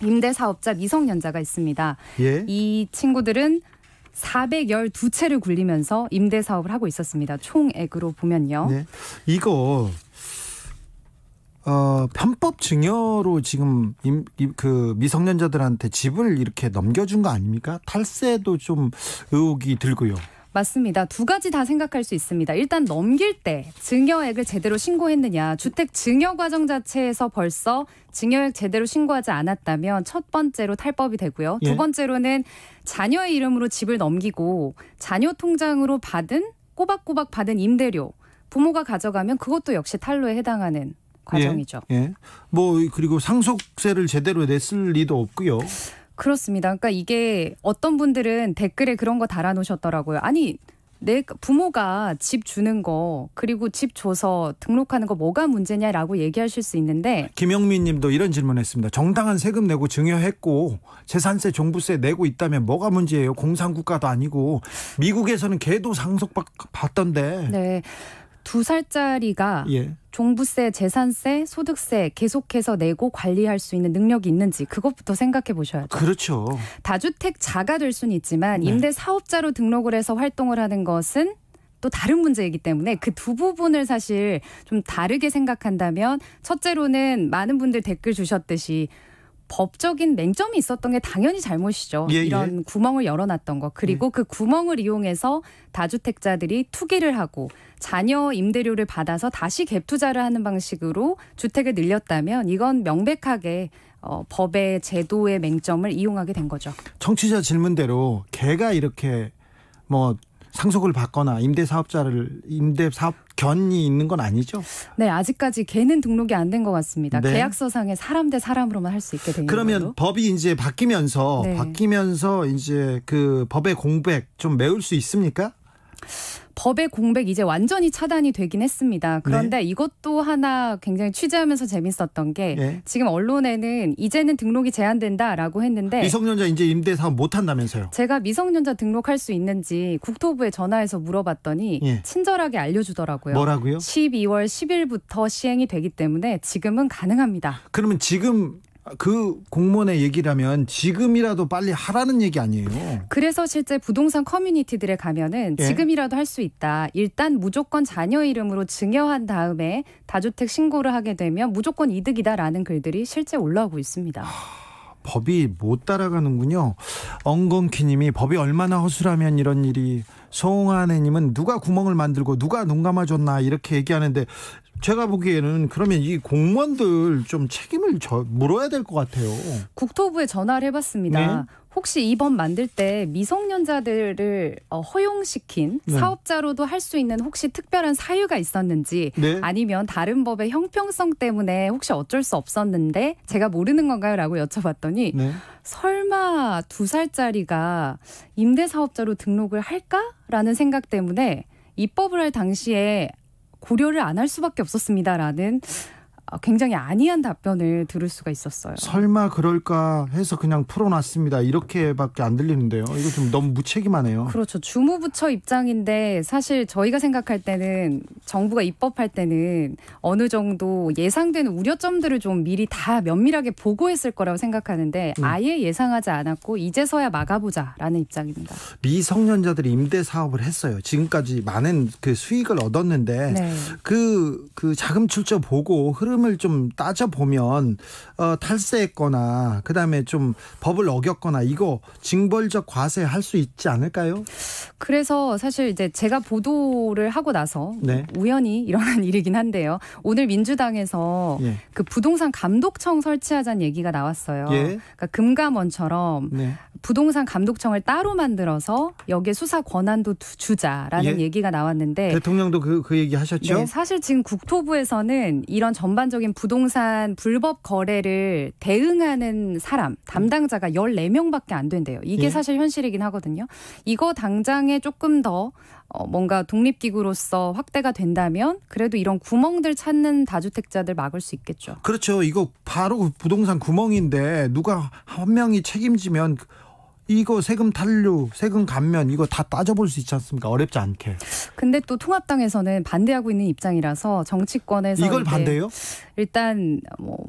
임대사업자 미성년자가 있습니다. 예. 이 친구들은 412채를 굴리면서 임대사업을 하고 있었습니다. 총액으로 보면요. 네. 이거 편법 증여로 지금 그 미성년자들한테 집을 이렇게 넘겨준 거 아닙니까? 탈세도 좀 의혹이 들고요. 맞습니다. 두 가지 다 생각할 수 있습니다. 일단 넘길 때 증여액을 제대로 신고했느냐. 주택 증여 과정 자체에서 벌써 증여액 제대로 신고하지 않았다면 첫 번째로 탈법이 되고요. 예. 두 번째로는 자녀의 이름으로 집을 넘기고 자녀 통장으로 꼬박꼬박 받은 임대료 부모가 가져가면 그것도 역시 탈루에 해당하는 과정이죠. 예. 그리고 상속세를 제대로 냈을 리도 없고요. 그렇습니다. 그러니까 이게 어떤 분들은 댓글에 그런 거 달아놓으셨더라고요. 아니, 내 부모가 집 주는 거 그리고 집 줘서 등록하는 거 뭐가 문제냐라고 얘기하실 수 있는데 김영민 님도 이런 질문했습니다. 정당한 세금 내고 증여했고 재산세 종부세 내고 있다면 뭐가 문제예요? 공산국가도 아니고 미국에서는 걔도 상속받던데. 네. 2살짜리가 예. 종부세, 재산세, 소득세 계속해서 내고 관리할 수 있는 능력이 있는지 그것부터 생각해 보셔야죠. 그렇죠. 다주택자가 될 수는 있지만 네. 임대사업자로 등록을 해서 활동을 하는 것은 또 다른 문제이기 때문에 그 두 부분을 사실 좀 다르게 생각한다면 첫째로는 많은 분들 댓글 주셨듯이 법적인 맹점이 있었던 게 당연히 잘못이죠. 예, 이런 예. 구멍을 열어놨던 거. 그리고 그 구멍을 이용해서 다주택자들이 투기를 하고 자녀 임대료를 받아서 다시 갭 투자를 하는 방식으로 주택을 늘렸다면 이건 명백하게 법의 제도의 맹점을 이용하게 된 거죠. 청취자 질문대로 걔가 이렇게 상속을 받거나 임대사업 견이 있는 건 아니죠? 네, 아직까지 걔는 등록이 안 된 것 같습니다. 네. 계약서상에 사람 대 사람으로만 할 수 있게 된 그러면 걸로. 법이 이제 바뀌면서 이제 그 법의 공백 좀 메울 수 있습니까? 법의 공백 이제 완전히 차단이 되긴 했습니다. 그런데 이것도 하나 굉장히 취재하면서 재밌었던 게 지금 언론에는 이제는 등록이 제한된다라고 했는데 미성년자 이제 임대사업 못 한다면서요? 제가 미성년자 등록할 수 있는지 국토부에 전화해서 물어봤더니 친절하게 알려주더라고요. 뭐라고요? 12월 10일부터 시행이 되기 때문에 지금은 가능합니다. 그러면 지금 그 공무원의 얘기라면 지금이라도 빨리 하라는 얘기 아니에요? 그래서 실제 부동산 커뮤니티들에 가면은 지금이라도 할 수 있다. 일단 무조건 자녀 이름으로 증여한 다음에 다주택 신고를 하게 되면 무조건 이득이다라는 글들이 실제 올라오고 있습니다. 법이 못 따라가는군요. 엉겅퀴님이 법이 얼마나 허술하면 이런 일이. 송하네님은 누가 구멍을 만들고 누가 눈 감아줬나 이렇게 얘기하는데 제가 보기에는 그러면 이 공무원들 좀 책임을 물어야 될 것 같아요. 국토부에 전화를 해봤습니다. 혹시 이 법 만들 때 미성년자들을 허용시킨 사업자로도 할 수 있는 혹시 특별한 사유가 있었는지 아니면 다른 법의 형평성 때문에 혹시 어쩔 수 없었는데 제가 모르는 건가요? 라고 여쭤봤더니 설마 2살짜리가 임대사업자로 등록을 할까라는 생각 때문에 입법을 할 당시에 고려를 안 할 수밖에 없었습니다라는 굉장히 안이한 답변을 들을 수가 있었어요. 설마 그럴까 해서 그냥 풀어놨습니다. 이렇게밖에 안 들리는데요. 이거 좀 너무 무책임하네요. 그렇죠. 주무부처 입장인데 사실 저희가 생각할 때는 정부가 입법할 때는 어느 정도 예상되는 우려점들을 좀 미리 다 면밀하게 보고했을 거라고 생각하는데 아예 예상하지 않았고 이제서야 막아보자라는 입장입니다. 미성년자들이 임대 사업을 했어요. 지금까지 많은 그 수익을 얻었는데 네. 그 자금 출처 보고 흐름을 좀 따져보면 탈세했거나 그다음에 좀 법을 어겼거나 이거 징벌적 과세할 수 있지 않을까요? 그래서 사실 이제 제가 보도를 하고 나서 네. 우연히 일어난 일이긴 한데요. 오늘 민주당에서 예. 그 부동산 감독청 설치하자는 얘기가 나왔어요. 예. 그러니까 금감원처럼 네. 부동산 감독청을 따로 만들어서 여기에 수사 권한도 주자라는 예. 얘기가 나왔는데 대통령도 그 얘기 하셨죠? 네, 사실 지금 국토부에서는 이런 전반적인 부동산 불법 거래를 대응하는 사람, 담당자가 14명밖에 안 된대요. 이게 예. 사실 현실이긴 하거든요. 이거 당장에 조금 더 뭔가 독립기구로서 확대가 된다면 그래도 이런 구멍들 찾는 다주택자들 막을 수 있겠죠. 그렇죠. 이거 바로 부동산 구멍인데 누가 한 명이 책임지면 이거 세금 탄류, 세금 감면 이거 다 따져볼 수 있지 않습니까? 어렵지 않게. 근데 또 통합당에서는 반대하고 있는 입장이라서 정치권에서 이걸 반대요? 일단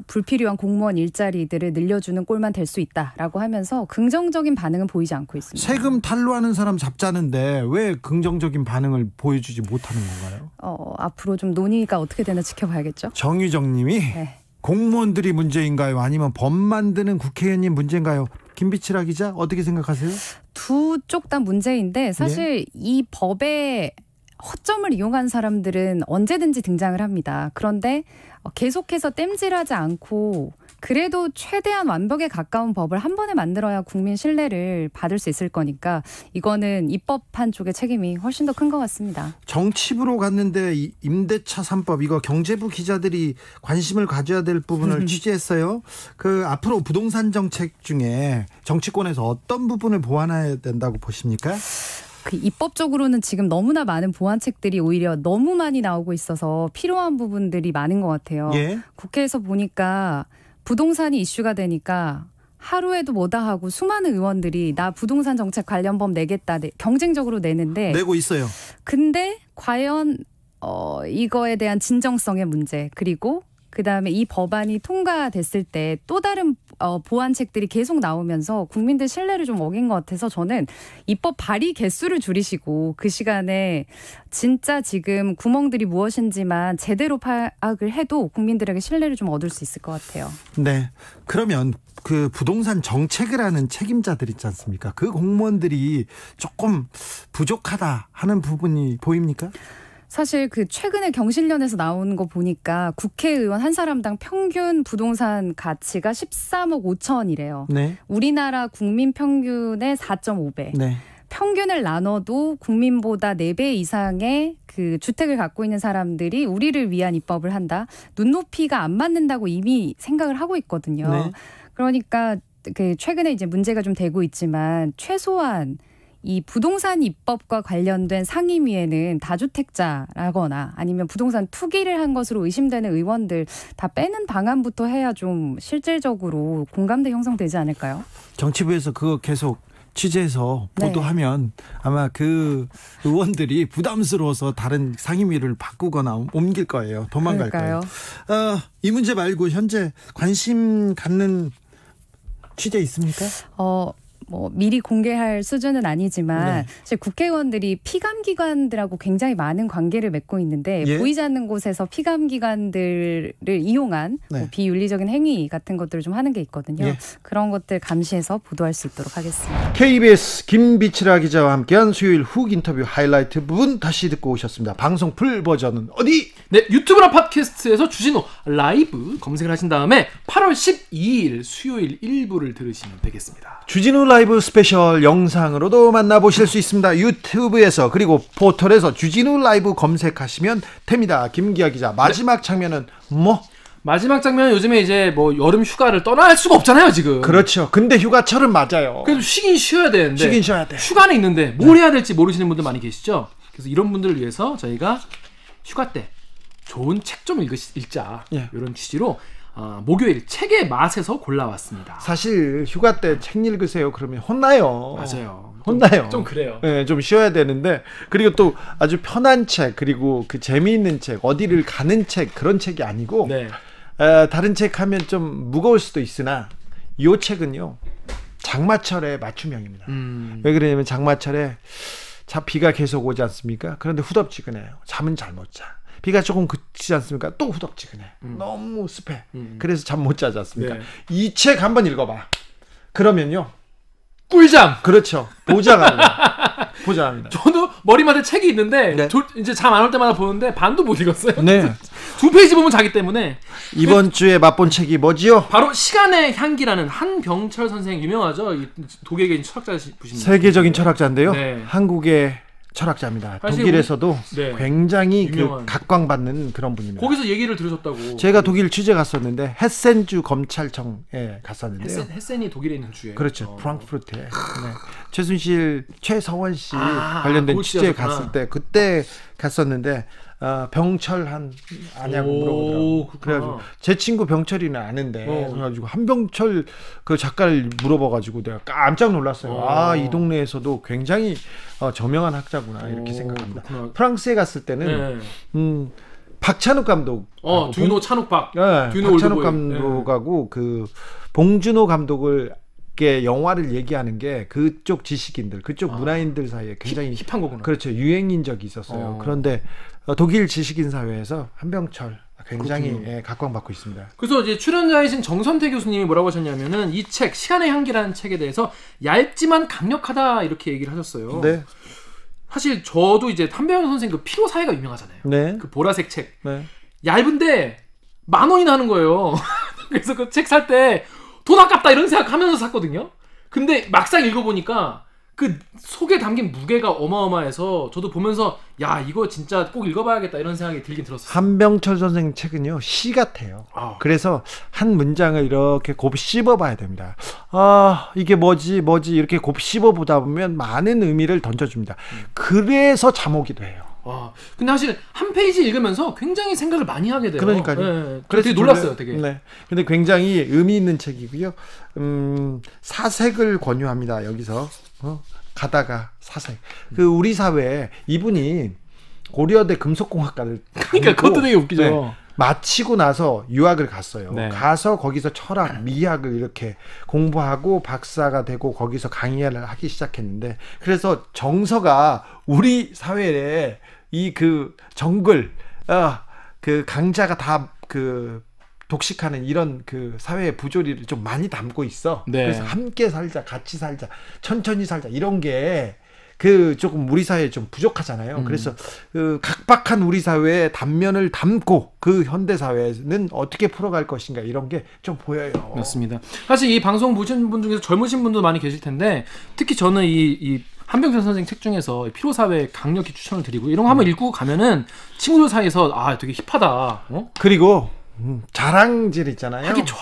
불필요한 공무원 일자리들을 늘려주는 꼴만 될 수 있다라고 하면서 긍정적인 반응은 보이지 않고 있습니다. 세금 탄로하는 사람 잡자는데 왜 긍정적인 반응을 보여주지 못하는 건가요? 앞으로 좀 논의가 어떻게 되나 지켜봐야겠죠. 정유정 님이 네. 공무원들이 문제인가요? 아니면 법 만드는 국회의원님 문제인가요? 김비치라 기자 어떻게 생각하세요? 두 쪽 다 문제인데 사실 이 법의 허점을 이용한 사람들은 언제든지 등장을 합니다. 그런데 계속해서 땜질하지 않고 그래도 최대한 완벽에 가까운 법을 한 번에 만들어야 국민 신뢰를 받을 수 있을 거니까 이거는 입법한 쪽의 책임이 훨씬 더 큰 것 같습니다. 정치부로 갔는데 임대차 3법 이거 경제부 기자들이 관심을 가져야 될 부분을 취재했어요. 그 앞으로 부동산 정책 중에 정치권에서 어떤 부분을 보완해야 된다고 보십니까? 그 입법적으로는 지금 너무나 많은 보완책들이 오히려 너무 많이 나오고 있어서 필요한 부분들이 많은 것 같아요. 예. 국회에서 보니까 부동산이 이슈가 되니까 하루에도 뭐다 하고 수많은 의원들이 나 부동산 정책 관련 법 내겠다 경쟁적으로 내는데 내고 있어요. 근데 과연 이거에 대한 진정성의 문제 그리고 그다음에 이 법안이 통과됐을 때 또 다른 보완책들이 계속 나오면서 국민들 신뢰를 좀 어긴 것 같아서 저는 입법 발의 개수를 줄이시고 그 시간에 진짜 지금 구멍들이 무엇인지만 제대로 파악을 해도 국민들에게 신뢰를 좀 얻을 수 있을 것 같아요. 네. 그러면 그 부동산 정책을 하는 책임자들 있지 않습니까? 그 공무원들이 조금 부족하다 하는 부분이 보입니까? 사실 그 최근에 경실련에서 나온 거 보니까 국회의원 한 사람당 평균 부동산 가치가 13억 5천이래요. 네. 우리나라 국민 평균의 4.5배. 네. 평균을 나눠도 국민보다 4배 이상의 그 주택을 갖고 있는 사람들이 우리를 위한 입법을 한다. 눈높이가 안 맞는다고 이미 생각을 하고 있거든요. 네. 그러니까 그 최근에 이제 문제가 좀 되고 있지만 최소한 이 부동산 입법과 관련된 상임위에는 다주택자라거나 아니면 부동산 투기를 한 것으로 의심되는 의원들 다 빼는 방안부터 해야 좀 실질적으로 공감대 형성되지 않을까요? 정치부에서 그거 계속 취재해서 보도하면 아마 그 의원들이 부담스러워서 다른 상임위를 바꾸거나 옮길 거예요. 도망갈 그럴까요? 거예요. 이 문제 말고 현재 관심 갖는 취재 있습니까? 미리 공개할 수준은 아니지만 사실 국회의원들이 피감기관들하고 굉장히 많은 관계를 맺고 있는데 보이지 않는 곳에서 피감기관들을 이용한 비윤리적인 행위 같은 것들을 좀 하는 게 있거든요. 그런 것들 감시해서 보도할 수 있도록 하겠습니다. KBS 김비치라 기자와 함께한 수요일 훅 인터뷰 하이라이트 부분 다시 듣고 오셨습니다. 방송 풀 버전은 어디? 네, 유튜브나 팟캐스트에서 주진우 라이브 검색을 하신 다음에 8월 12일 수요일 1부를 들으시면 되겠습니다. 주진우 라이브 스페셜 영상으로도 만나보실 수 있습니다. 유튜브에서 그리고 포털에서 주진우 라이브 검색하시면 됩니다. 김기아 기자, 마지막 장면은 뭐? 마지막 장면은 요즘에 이제 여름 휴가를 떠날 수가 없잖아요, 지금. 그렇죠. 근데 휴가철은 맞아요. 그래도 쉬긴 쉬어야 되는데. 쉬긴 쉬어야 돼. 휴가는 있는데 뭘 해야 될지 모르시는 분들 많이 계시죠? 그래서 이런 분들을 위해서 저희가 휴가 때 좋은 책 좀 읽자 예. 이런 취지로 목요일 책의 맛에서 골라왔습니다. 사실 휴가 때 책 읽으세요 그러면 혼나요. 맞아요. 혼나요. 좀 그래요. 네, 좀 쉬어야 되는데 그리고 또 아주 편한 책 그리고 그 재미있는 책 어디를 가는 책 그런 책이 아니고 네. 다른 책 하면 좀 무거울 수도 있으나 이 책은요 장마철의 맞춤형입니다. 왜 그러냐면 장마철에 비가 계속 오지 않습니까? 그런데 후덥지근해요. 잠은 잘 못 자. 비가 조금 그치지 않습니까? 또 후덥지근해. 너무 습해. 그래서 잠 못 자지 않습니까? 네. 이 책 한번 읽어봐. 그러면요. 꿀잠. 그렇죠. 보장합니다. 보장합니다. 저도 머리맡에 책이 있는데 네. 이제 잠 안 올 때마다 보는데 반도 못 읽었어요. 네. 2페이지 보면 자기 때문에. 이번 주에 맛본 책이 뭐지요? 바로 시간의 향기라는 한병철 선생 유명하죠. 이 독일에 계신 철학자분입니다. 세계적인 철학자인데요. 네. 한국의 철학자입니다. 사실 독일에서도 네. 굉장히 유명한. 각광받는 그런 분입니다. 거기서 얘기를 들으셨다고. 제가 독일 취재 갔었는데 헤센주 검찰청에 갔었는데요. 헤센이 독일에 있는 주예요. 그렇죠. 프랑크푸르트에. 네. 최순실, 최서원 씨 아, 관련된 취재 취재하셨구나. 갔을 때 그때 갔었는데 병철한 아냐고 물어보더라고요. 그래가지고 제 친구 병철이는 아는데 그래가지고 한병철 그 작가를 물어봐가지고 내가 깜짝 놀랐어요. 이 동네에서도 굉장히 저명한 학자구나 이렇게 생각합니다. 그렇구나. 프랑스에 갔을 때는 네. 박찬욱 감독, 듀노 찬욱박, 네, 듀노 박찬욱 올드보이. 감독하고 그 봉준호 감독을 영화를 얘기하는 게 그쪽 지식인들, 그쪽 문화인들 사이에 굉장히 힙한 거구나. 그렇죠. 유행인 적이 있었어요. 그런데 독일 지식인 사회에서 한병철 굉장히 각광받고 있습니다. 그래서 이제 출연자이신 정선태 교수님이 뭐라고 하셨냐면은 이 책 시간의 향기라는 책에 대해서 얇지만 강력하다 이렇게 얘기를 하셨어요. 네. 사실 저도 이제 한병철 선생 그 피로 사회가 유명하잖아요. 네. 그 보라색 책. 네. 얇은데 10,000원이나 하는 거예요. 그래서 그 책 살 때 돈 아깝다 이런 생각하면서 샀거든요. 근데 막상 읽어보니까 그 속에 담긴 무게가 어마어마해서 저도 보면서 야 이거 진짜 꼭 읽어봐야겠다 이런 생각이 들긴 들었어요. 한병철 선생 책은요 시 같아요. 그래서 한 문장을 이렇게 곱씹어봐야 됩니다. 이게 뭐지 이렇게 곱씹어보다 보면 많은 의미를 던져줍니다. 그래서 잠오게 돼요. 근데 사실 한 페이지 읽으면서 굉장히 생각을 많이 하게 돼요. 그러니까요. 네. 그래서 되게 놀랐어요, 되게. 네. 근데 굉장히 의미 있는 책이고요. 사색을 권유합니다. 여기서 가다가 사색. 그 우리 사회에 이분이 고려대 금속공학과를 그러니까 그것도 되게 웃기죠. 네. 마치고 나서 유학을 갔어요. 네. 가서 거기서 철학, 미학을 이렇게 공부하고 박사가 되고 거기서 강의를 하기 시작했는데 그래서 정서가 우리 사회에 이 그 정글 그 강자가 다 그 독식하는 이런 그 사회의 부조리를 좀 많이 담고 있어. 네. 그래서 함께 살자, 같이 살자, 천천히 살자 이런 게 그 조금 우리 사회에 좀 부족하잖아요. 그래서 그 각박한 우리 사회의 단면을 담고 그 현대 사회는 어떻게 풀어갈 것인가 이런 게 좀 보여요. 맞습니다. 사실 이 방송 보신 분 중에서 젊으신 분도 많이 계실 텐데 특히 저는 이 한병철 선생 책 중에서 피로사회 강력히 추천을 드리고 이런 거 한번 읽고 가면은 친구들 사이에서 되게 힙하다. 그리고 자랑질 있잖아요. 하기 좋아.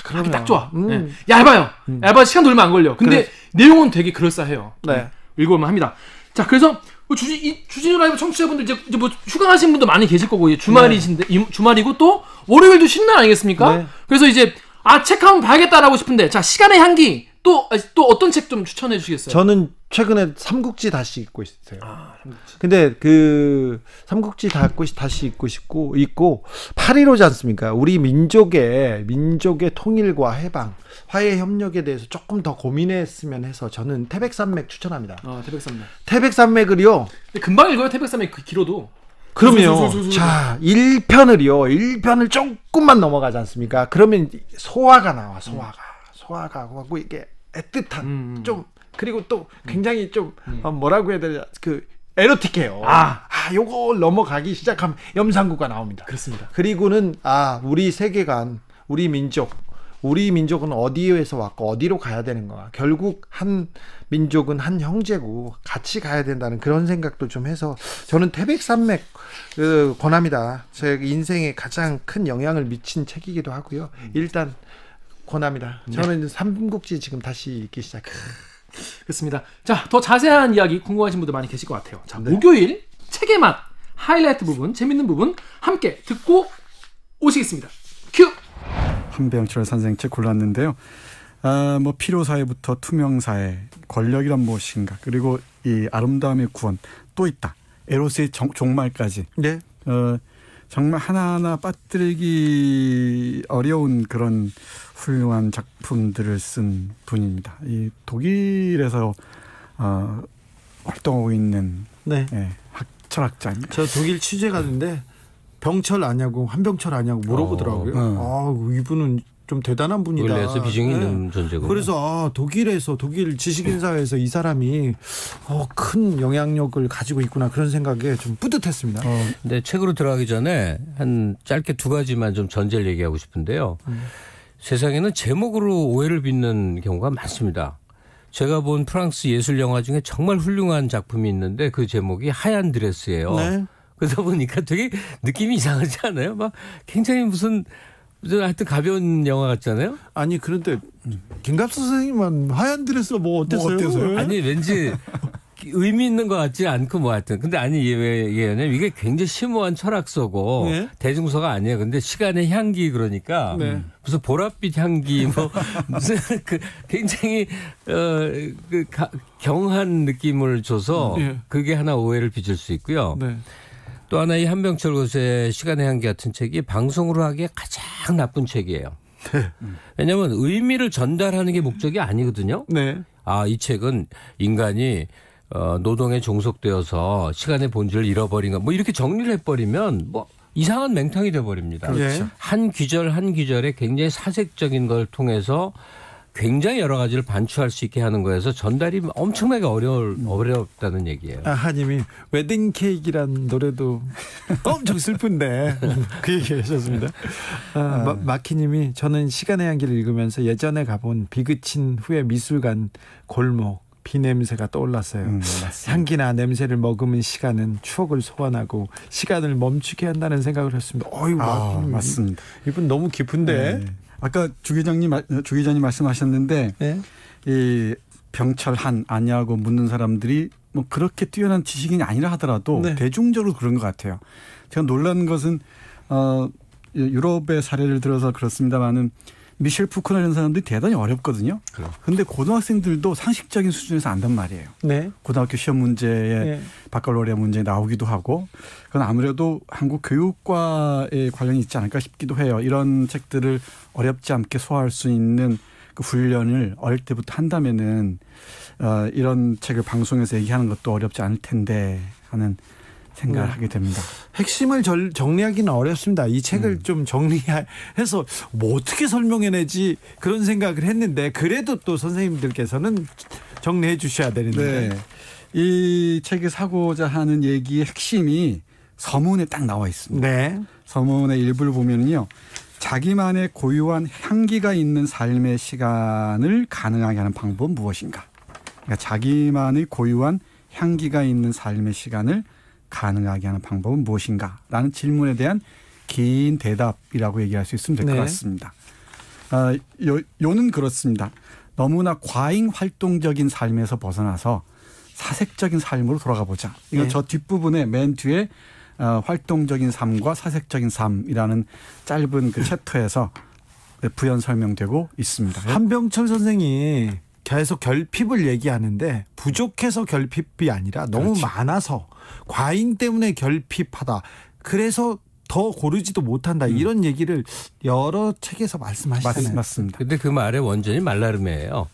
그러면 하기 딱 좋아. 네. 얇아요. 얇아 시간도 얼마 안 걸려. 근데 내용은 되게 그럴싸해요. 네. 읽어보면 합니다. 자, 그래서 주진우 라이브 청취자분들 이제 뭐 휴가 가신 분도 많이 계실 거고 이제 주말이신데 주말이고 또 월요일도 쉬는 날 아니겠습니까? 네. 그래서 이제 책 한번 봐야겠다라고 싶은데 자 시간의 향기 또 어떤 책 좀 추천해 주시겠어요? 저는 최근에 삼국지 다시 읽고 있어요. 삼국지. 근데 그 삼국지 다시 읽고 있고 8.15지 않습니까? 우리 민족의 통일과 해방, 화해 협력에 대해서 조금 더 고민했으면 해서 저는 태백산맥 추천합니다. 태백산맥. 태백산맥을요. 근데 금방 읽어요. 태백산맥 그 길어도. 그러면요. 자, 1편을 조금만 넘어가지 않습니까? 그러면 소화가 나와. 소화가 하고 이게 애틋한 좀 그리고 또 굉장히 좀 뭐라고 해야 되냐 그 에로틱해요. 요걸 넘어가기 시작하면 염상구가 나옵니다. 그렇습니다. 그리고는 우리 세계관, 우리 민족은 어디에서 왔고 어디로 가야 되는가. 결국 한 민족은 한 형제고 같이 가야 된다는 그런 생각도 좀 해서 저는 태백산맥 권합니다. 제 인생에 가장 큰 영향을 미친 책이기도 하고요. 일단 권합니다. 저는 삼국지 지금 다시 읽기 시작해요. 그렇습니다. 자, 더 자세한 이야기 궁금하신 분들 많이 계실 것 같아요. 자, 목요일 책의 맛 하이라이트 부분, 재밌는 부분 함께 듣고 오시겠습니다. 큐! 한병철 선생 책 골랐는데요. 뭐 필요사회부터 투명사회, 권력이란 무엇인가, 그리고 이 아름다움의 구원 또 있다. 에로스의 종말까지. 네. 정말 하나하나 빠뜨리기 어려운 그런 훌륭한 작품들을 쓴 분입니다. 이 독일에서 활동하고 있는 네. 철학자입니다. 저 독일 취재 가는데 병철 아냐고 한병철 아냐고 물어보더라고요. 이분은 좀 대단한 분이다. 원래서 비중이 있는 존재고. 그래서 독일에서 독일 지식인사회에서 이 사람이 큰 영향력을 가지고 있구나 그런 생각에 좀 뿌듯했습니다. 근데 책으로 들어가기 전에 한 짧게 두 가지만 좀 전제를 얘기하고 싶은데요. 세상에는 제목으로 오해를 빚는 경우가 많습니다. 제가 본 프랑스 예술 영화 중에 정말 훌륭한 작품이 있는데 그 제목이 하얀 드레스예요. 네. 그러다 보니까 되게 느낌이 이상하지 않아요? 막 굉장히 무슨 하여튼 가벼운 영화 같잖아요. 아니 그런데 김갑수 선생님은 하얀 드레스가 뭐 어땠어요? 아니 왠지 의미 있는 것 같지 않고 뭐 하여튼. 근데 아니 왜 얘기하냐면 이게 굉장히 심오한 철학서고 네? 대중서가 아니에요. 근데 시간의 향기 그러니까 네. 무슨 보랏빛 향기 뭐 무슨 굉장히 경한 느낌을 줘서 네. 그게 하나 오해를 빚을 수 있고요. 네. 또 하나 이 한병철 교수의 시간의 향기 같은 책이 방송으로 하기에 가장 나쁜 책이에요. 네. 왜냐하면 의미를 전달하는 게 목적이 아니거든요. 네. 이 책은 인간이 노동에 종속되어서 시간의 본질을 잃어버린 뭐 이렇게 정리를 해버리면 뭐 이상한 맹탕이 돼버립니다. 그렇죠. 한 귀절 한 귀절에 굉장히 사색적인 걸 통해서 굉장히 여러 가지를 반추할 수 있게 하는 거여서 전달이 엄청나게 어렵다는 얘기예요. 하님이 웨딩 케이크란 노래도 엄청 슬픈데 그 얘기 하셨습니다. 마키님이 저는 시간의 향기를 읽으면서 예전에 가본 비그친 후에 미술관 골목 비 냄새가 떠올랐어요. 향기나 냄새를 머금은 시간은 추억을 소환하고 시간을 멈추게 한다는 생각을 했습니다. 맞습니다. 이분 너무 깊은데. 네. 아까 주 기자님 말씀하셨는데 네? 이 병철 아냐고 묻는 사람들이 뭐 그렇게 뛰어난 지식인이 아니라 하더라도 네. 대중적으로 그런 것 같아요. 제가 놀란 것은 유럽의 사례를 들어서 그렇습니다만은 미셸 푸코나 이런 사람들이 대단히 어렵거든요. 그런데 고등학생들도 상식적인 수준에서 안단 말이에요. 네. 고등학교 시험 문제에 네. 바칼로레아 문제에 나오기도 하고 그건 아무래도 한국 교육과에 관련이 있지 않을까 싶기도 해요. 이런 책들을 어렵지 않게 소화할 수 있는 그 훈련을 어릴 때부터 한다면은 이런 책을 방송에서 얘기하는 것도 어렵지 않을 텐데 하는 생각을 하게 됩니다. 핵심을 정리하기는 어렵습니다. 이 책을 좀 정리해서 뭐 어떻게 설명해내지 그런 생각을 했는데 그래도 또 선생님들께서는 정리해 주셔야 되는데. 네. 이 책이 사고자 하는 얘기의 핵심이 서문에 딱 나와 있습니다. 네. 서문의 일부를 보면요. 자기만의 고유한 향기가 있는 삶의 시간을 가능하게 하는 방법은 무엇인가. 그러니까 자기만의 고유한 향기가 있는 삶의 시간을 가능하게 하는 방법은 무엇인가 라는 질문에 대한 긴 대답이라고 얘기할 수 있으면 될 것 같습니다. 요는 그렇습니다. 너무나 과잉 활동적인 삶에서 벗어나서 사색적인 삶으로 돌아가 보자. 이건 저 뒷부분에 맨 뒤에 활동적인 삶과 사색적인 삶이라는 짧은 그 챕터에서 부연 설명되고 있습니다. 한병철 선생이 계속 결핍을 얘기하는데 부족해서 결핍이 아니라 너무 그렇죠. 많아서 과잉 때문에 결핍하다. 그래서 더 고르지도 못한다. 이런 얘기를 여러 책에서 말씀하시잖아요. 맞습니다. 그런데 그 말의 원전이 말라름이에요.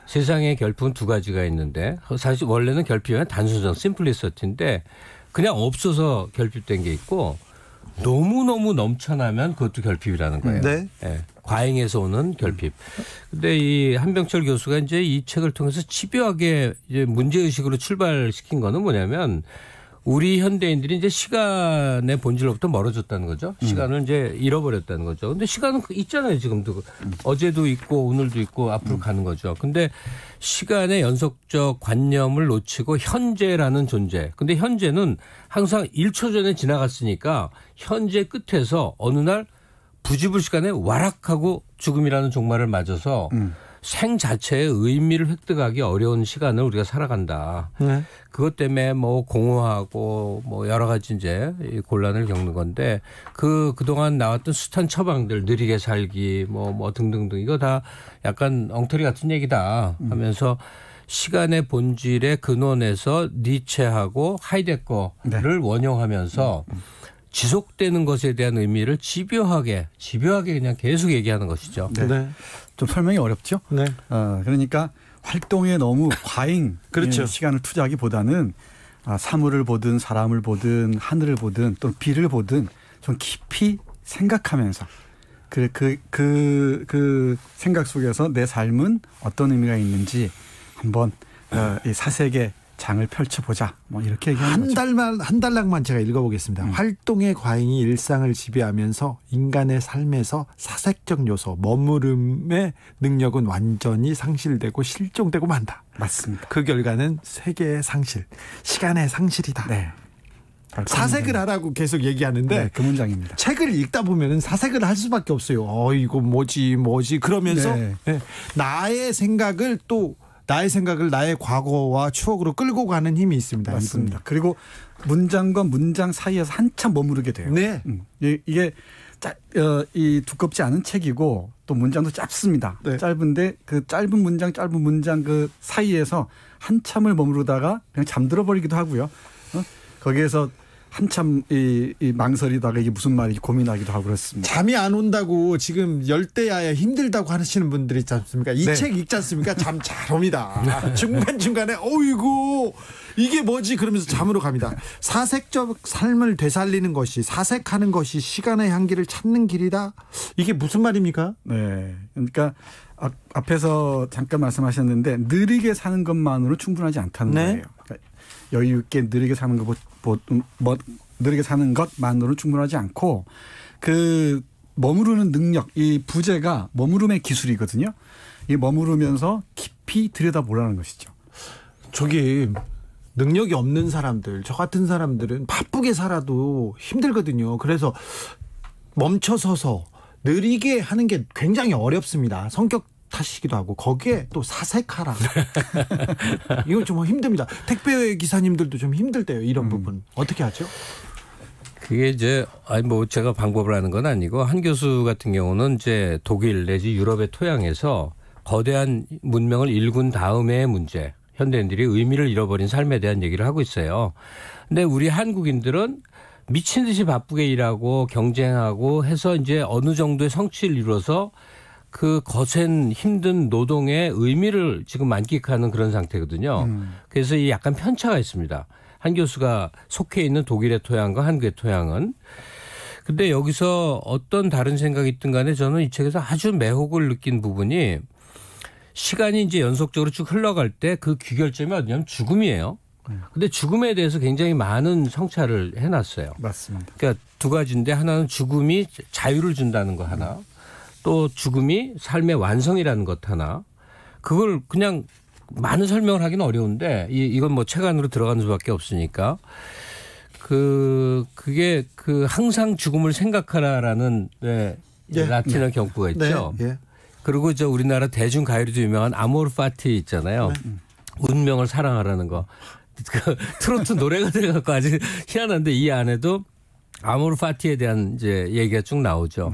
세상에 결핍은 두 가지가 있는데 사실 원래는 결핍은 단순성 심플리서티인데 그냥 없어서 결핍된 게 있고 너무너무 넘쳐나면 그것도 결핍이라는 거예요. 네. 네. 과잉에서 오는 결핍. 근데 이 한병철 교수가 이제 이 책을 통해서 집요하게 이제 문제의식으로 출발시킨 거는 뭐냐면 우리 현대인들이 이제 시간의 본질로부터 멀어졌다는 거죠. 시간을 이제 잃어버렸다는 거죠. 근데 시간은 있잖아요, 지금도. 어제도 있고 오늘도 있고 앞으로 가는 거죠. 근데 시간의 연속적 관념을 놓치고 현재라는 존재. 근데 현재는 항상 1초 전에 지나갔으니까 현재 끝에서 어느 날 부지불식간에 와락하고 죽음이라는 종말을 맞아서 생 자체의 의미를 획득하기 어려운 시간을 우리가 살아간다. 네. 그것 때문에 뭐 공허하고 뭐 여러 가지 이제 곤란을 겪는 건데 그동안 나왔던 숱한 처방들 느리게 살기 뭐 등등등 이거 다 약간 엉터리 같은 얘기다 하면서 시간의 본질의 근원에서 니체하고 하이데거를 네. 원용하면서 지속되는 것에 대한 의미를 집요하게 그냥 계속 얘기하는 것이죠. 네. 네. 좀 설명이 어렵죠. 네. 그러니까 활동에 너무 과잉 그렇죠. 시간을 투자하기보다는 사물을 보든 사람을 보든 하늘을 보든 또 비를 보든 좀 깊이 생각하면서 그 생각 속에서 내 삶은 어떤 의미가 있는지 한번 이 사색의 장을 펼쳐보자. 뭐 이렇게 얘기하는 거죠. 한 달락만 제가 읽어보겠습니다. 활동의 과잉이 일상을 지배하면서 인간의 삶에서 사색적 요소, 머무름의 능력은 완전히 상실되고 실종되고 만다. 맞습니다. 그 결과는 세계의 상실, 시간의 상실이다. 네. 사색을 하라고 계속 얘기하는데 네, 그 문장입니다. 책을 읽다 보면은 사색을 할 수밖에 없어요. 이거 뭐지 그러면서 네. 네. 나의 생각을 나의 과거와 추억으로 끌고 가는 힘이 있습니다. 맞습니다. 그리고 문장과 문장 사이에서 한참 머무르게 돼요. 네. 이게 이 두껍지 않은 책이고 또 문장도 짧습니다. 네. 짧은데 그 짧은 문장 그 사이에서 한참을 머무르다가 그냥 잠들어 버리기도 하고요. 거기에서 한참 이 망설이다가 이게 무슨 말인지 고민하기도 하고 그렇습니다. 잠이 안 온다고 지금 열대야에 힘들다고 하시는 분들이 있지 않습니까? 이 책 네. 읽지 않습니까? 잠 잘 옵니다. 중간중간에 어이구 이게 뭐지 그러면서 잠으로 갑니다. 사색적 삶을 되살리는 것이 사색하는 것이 시간의 향기를 찾는 길이다. 이게 무슨 말입니까? 네. 그러니까 앞에서 잠깐 말씀하셨는데 느리게 사는 것만으로 충분하지 않다는 네. 거예요. 그러니까 여유 있게 느리게 사는 느리게 사는 것만으로는 충분하지 않고 그 머무르는 능력, 이 부재가 머무름의 기술이거든요. 이 머무르면서 깊이 들여다보라는 것이죠. 저기 능력이 없는 사람들, 저 같은 사람들은 바쁘게 살아도 힘들거든요. 그래서 멈춰서서 느리게 하는 게 굉장히 어렵습니다. 성격 탓이기도 하고 거기에 또 사색하라. 이건 좀 힘듭니다. 택배 기사님들도 좀 힘들 때요. 이런 부분 어떻게 하죠? 그게 이제 제가 방법을 하는 건 아니고 한 교수 같은 경우는 이제 독일 내지 유럽의 토양에서 거대한 문명을 일군 다음의 문제, 현대인들이 의미를 잃어버린 삶에 대한 얘기를 하고 있어요. 근데 우리 한국인들은 미친 듯이 바쁘게 일하고 경쟁하고 해서 이제 어느 정도의 성취를 이뤄서 그 거센 힘든 노동의 의미를 지금 만끽하는 그런 상태거든요. 그래서 이 약간 편차가 있습니다. 한 교수가 속해 있는 독일의 토양과 한국의 토양은. 근데 여기서 어떤 다른 생각이 있든 간에 저는 이 책에서 아주 매혹을 느낀 부분이 시간이 이제 연속적으로 쭉 흘러갈 때 그 귀결점이 어디냐면 죽음이에요. 근데 죽음에 대해서 굉장히 많은 성찰을 해놨어요. 맞습니다. 그러니까 두 가지인데 하나는 죽음이 자유를 준다는 거 하나. 또 죽음이 삶의 완성이라는 것 하나. 그걸 그냥 많은 설명을 하기는 어려운데 이건 뭐 책 안으로 들어가는 수밖에 없으니까 그게 항상 죽음을 생각하라라는 라틴어 경구가 있죠. 네. 그리고 우리나라 대중 가요로도 유명한 아모르 파티 있잖아요. 운명을 사랑하라는 거. 그 트로트 노래가 돼갖고 아주 희한한데 이 안에도 아모르 파티에 대한 이제 얘기가 쭉 나오죠.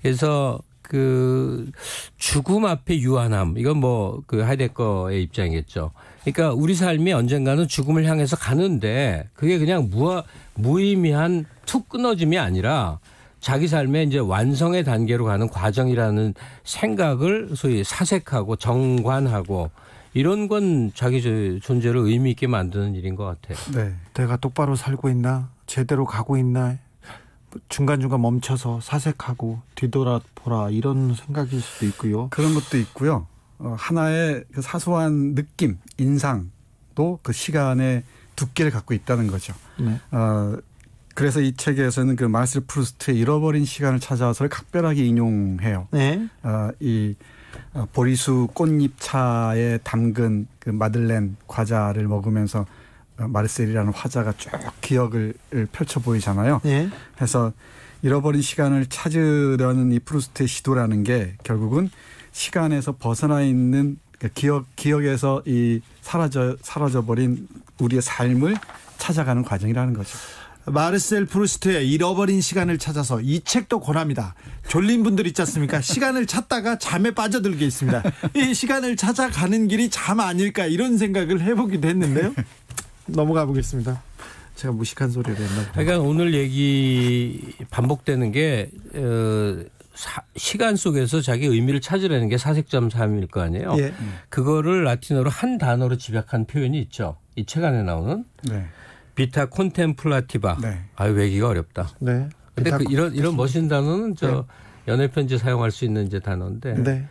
그래서 그 죽음 앞에 유한함 이건 그 하이데거의 입장이겠죠. 그러니까 우리 삶이 언젠가는 죽음을 향해서 가는데 그게 그냥 무의미한 툭 끊어짐이 아니라 자기 삶의 이제 완성의 단계로 가는 과정이라는 생각을 소위 사색하고 정관하고 이런 건 자기 존재를 의미 있게 만드는 일인 것 같아요. 네, 내가 똑바로 살고 있나, 제대로 가고 있나. 중간중간 멈춰서 사색하고 뒤돌아보라 이런 생각일 수도 있고요. 그런 것도 있고요. 하나의 그 사소한 느낌, 인상도 그 시간의 두께를 갖고 있다는 거죠. 네. 그래서 이 책에서는 그 마르셀 프루스트의 잃어버린 시간을 찾아서를 각별하게 인용해요. 네. 이 보리수 꽃잎차에 담근 그 마들렌 과자를 먹으면서 마르셀이라는 화자가 쭉 기억을 펼쳐 보이잖아요. 네. 그래서 잃어버린 시간을 찾으려는 이 프루스트의 시도라는 게 결국은 시간에서 벗어나 있는 기억에서 이 사라져버린 우리의 삶을 찾아가는 과정이라는 거죠. 마르셀 프루스트의 잃어버린 시간을 찾아서 이 책도 권합니다. 졸린 분들 있지 않습니까? 시간을 찾다가 잠에 빠져들게 있습니다. 이 시간을 찾아가는 길이 잠 아닐까 이런 생각을 해보기도 했는데요. 넘어가 보겠습니다. 제가 무식한 소리를 했나 보다. 그러니까 오늘 얘기 반복되는 게 시간 속에서 자기 의미를 찾으려는 게 사색점삼일 거 아니에요. 예. 그거를 라틴어로 한 단어로 집약한 표현이 있죠. 이 책 안에 나오는. 네. 비타 콘템플라티바. 네. 외기가 어렵다. 네. 근데 이런 멋진 단어는 연애 편지 사용할 수 있는 이제 단어인데. 네.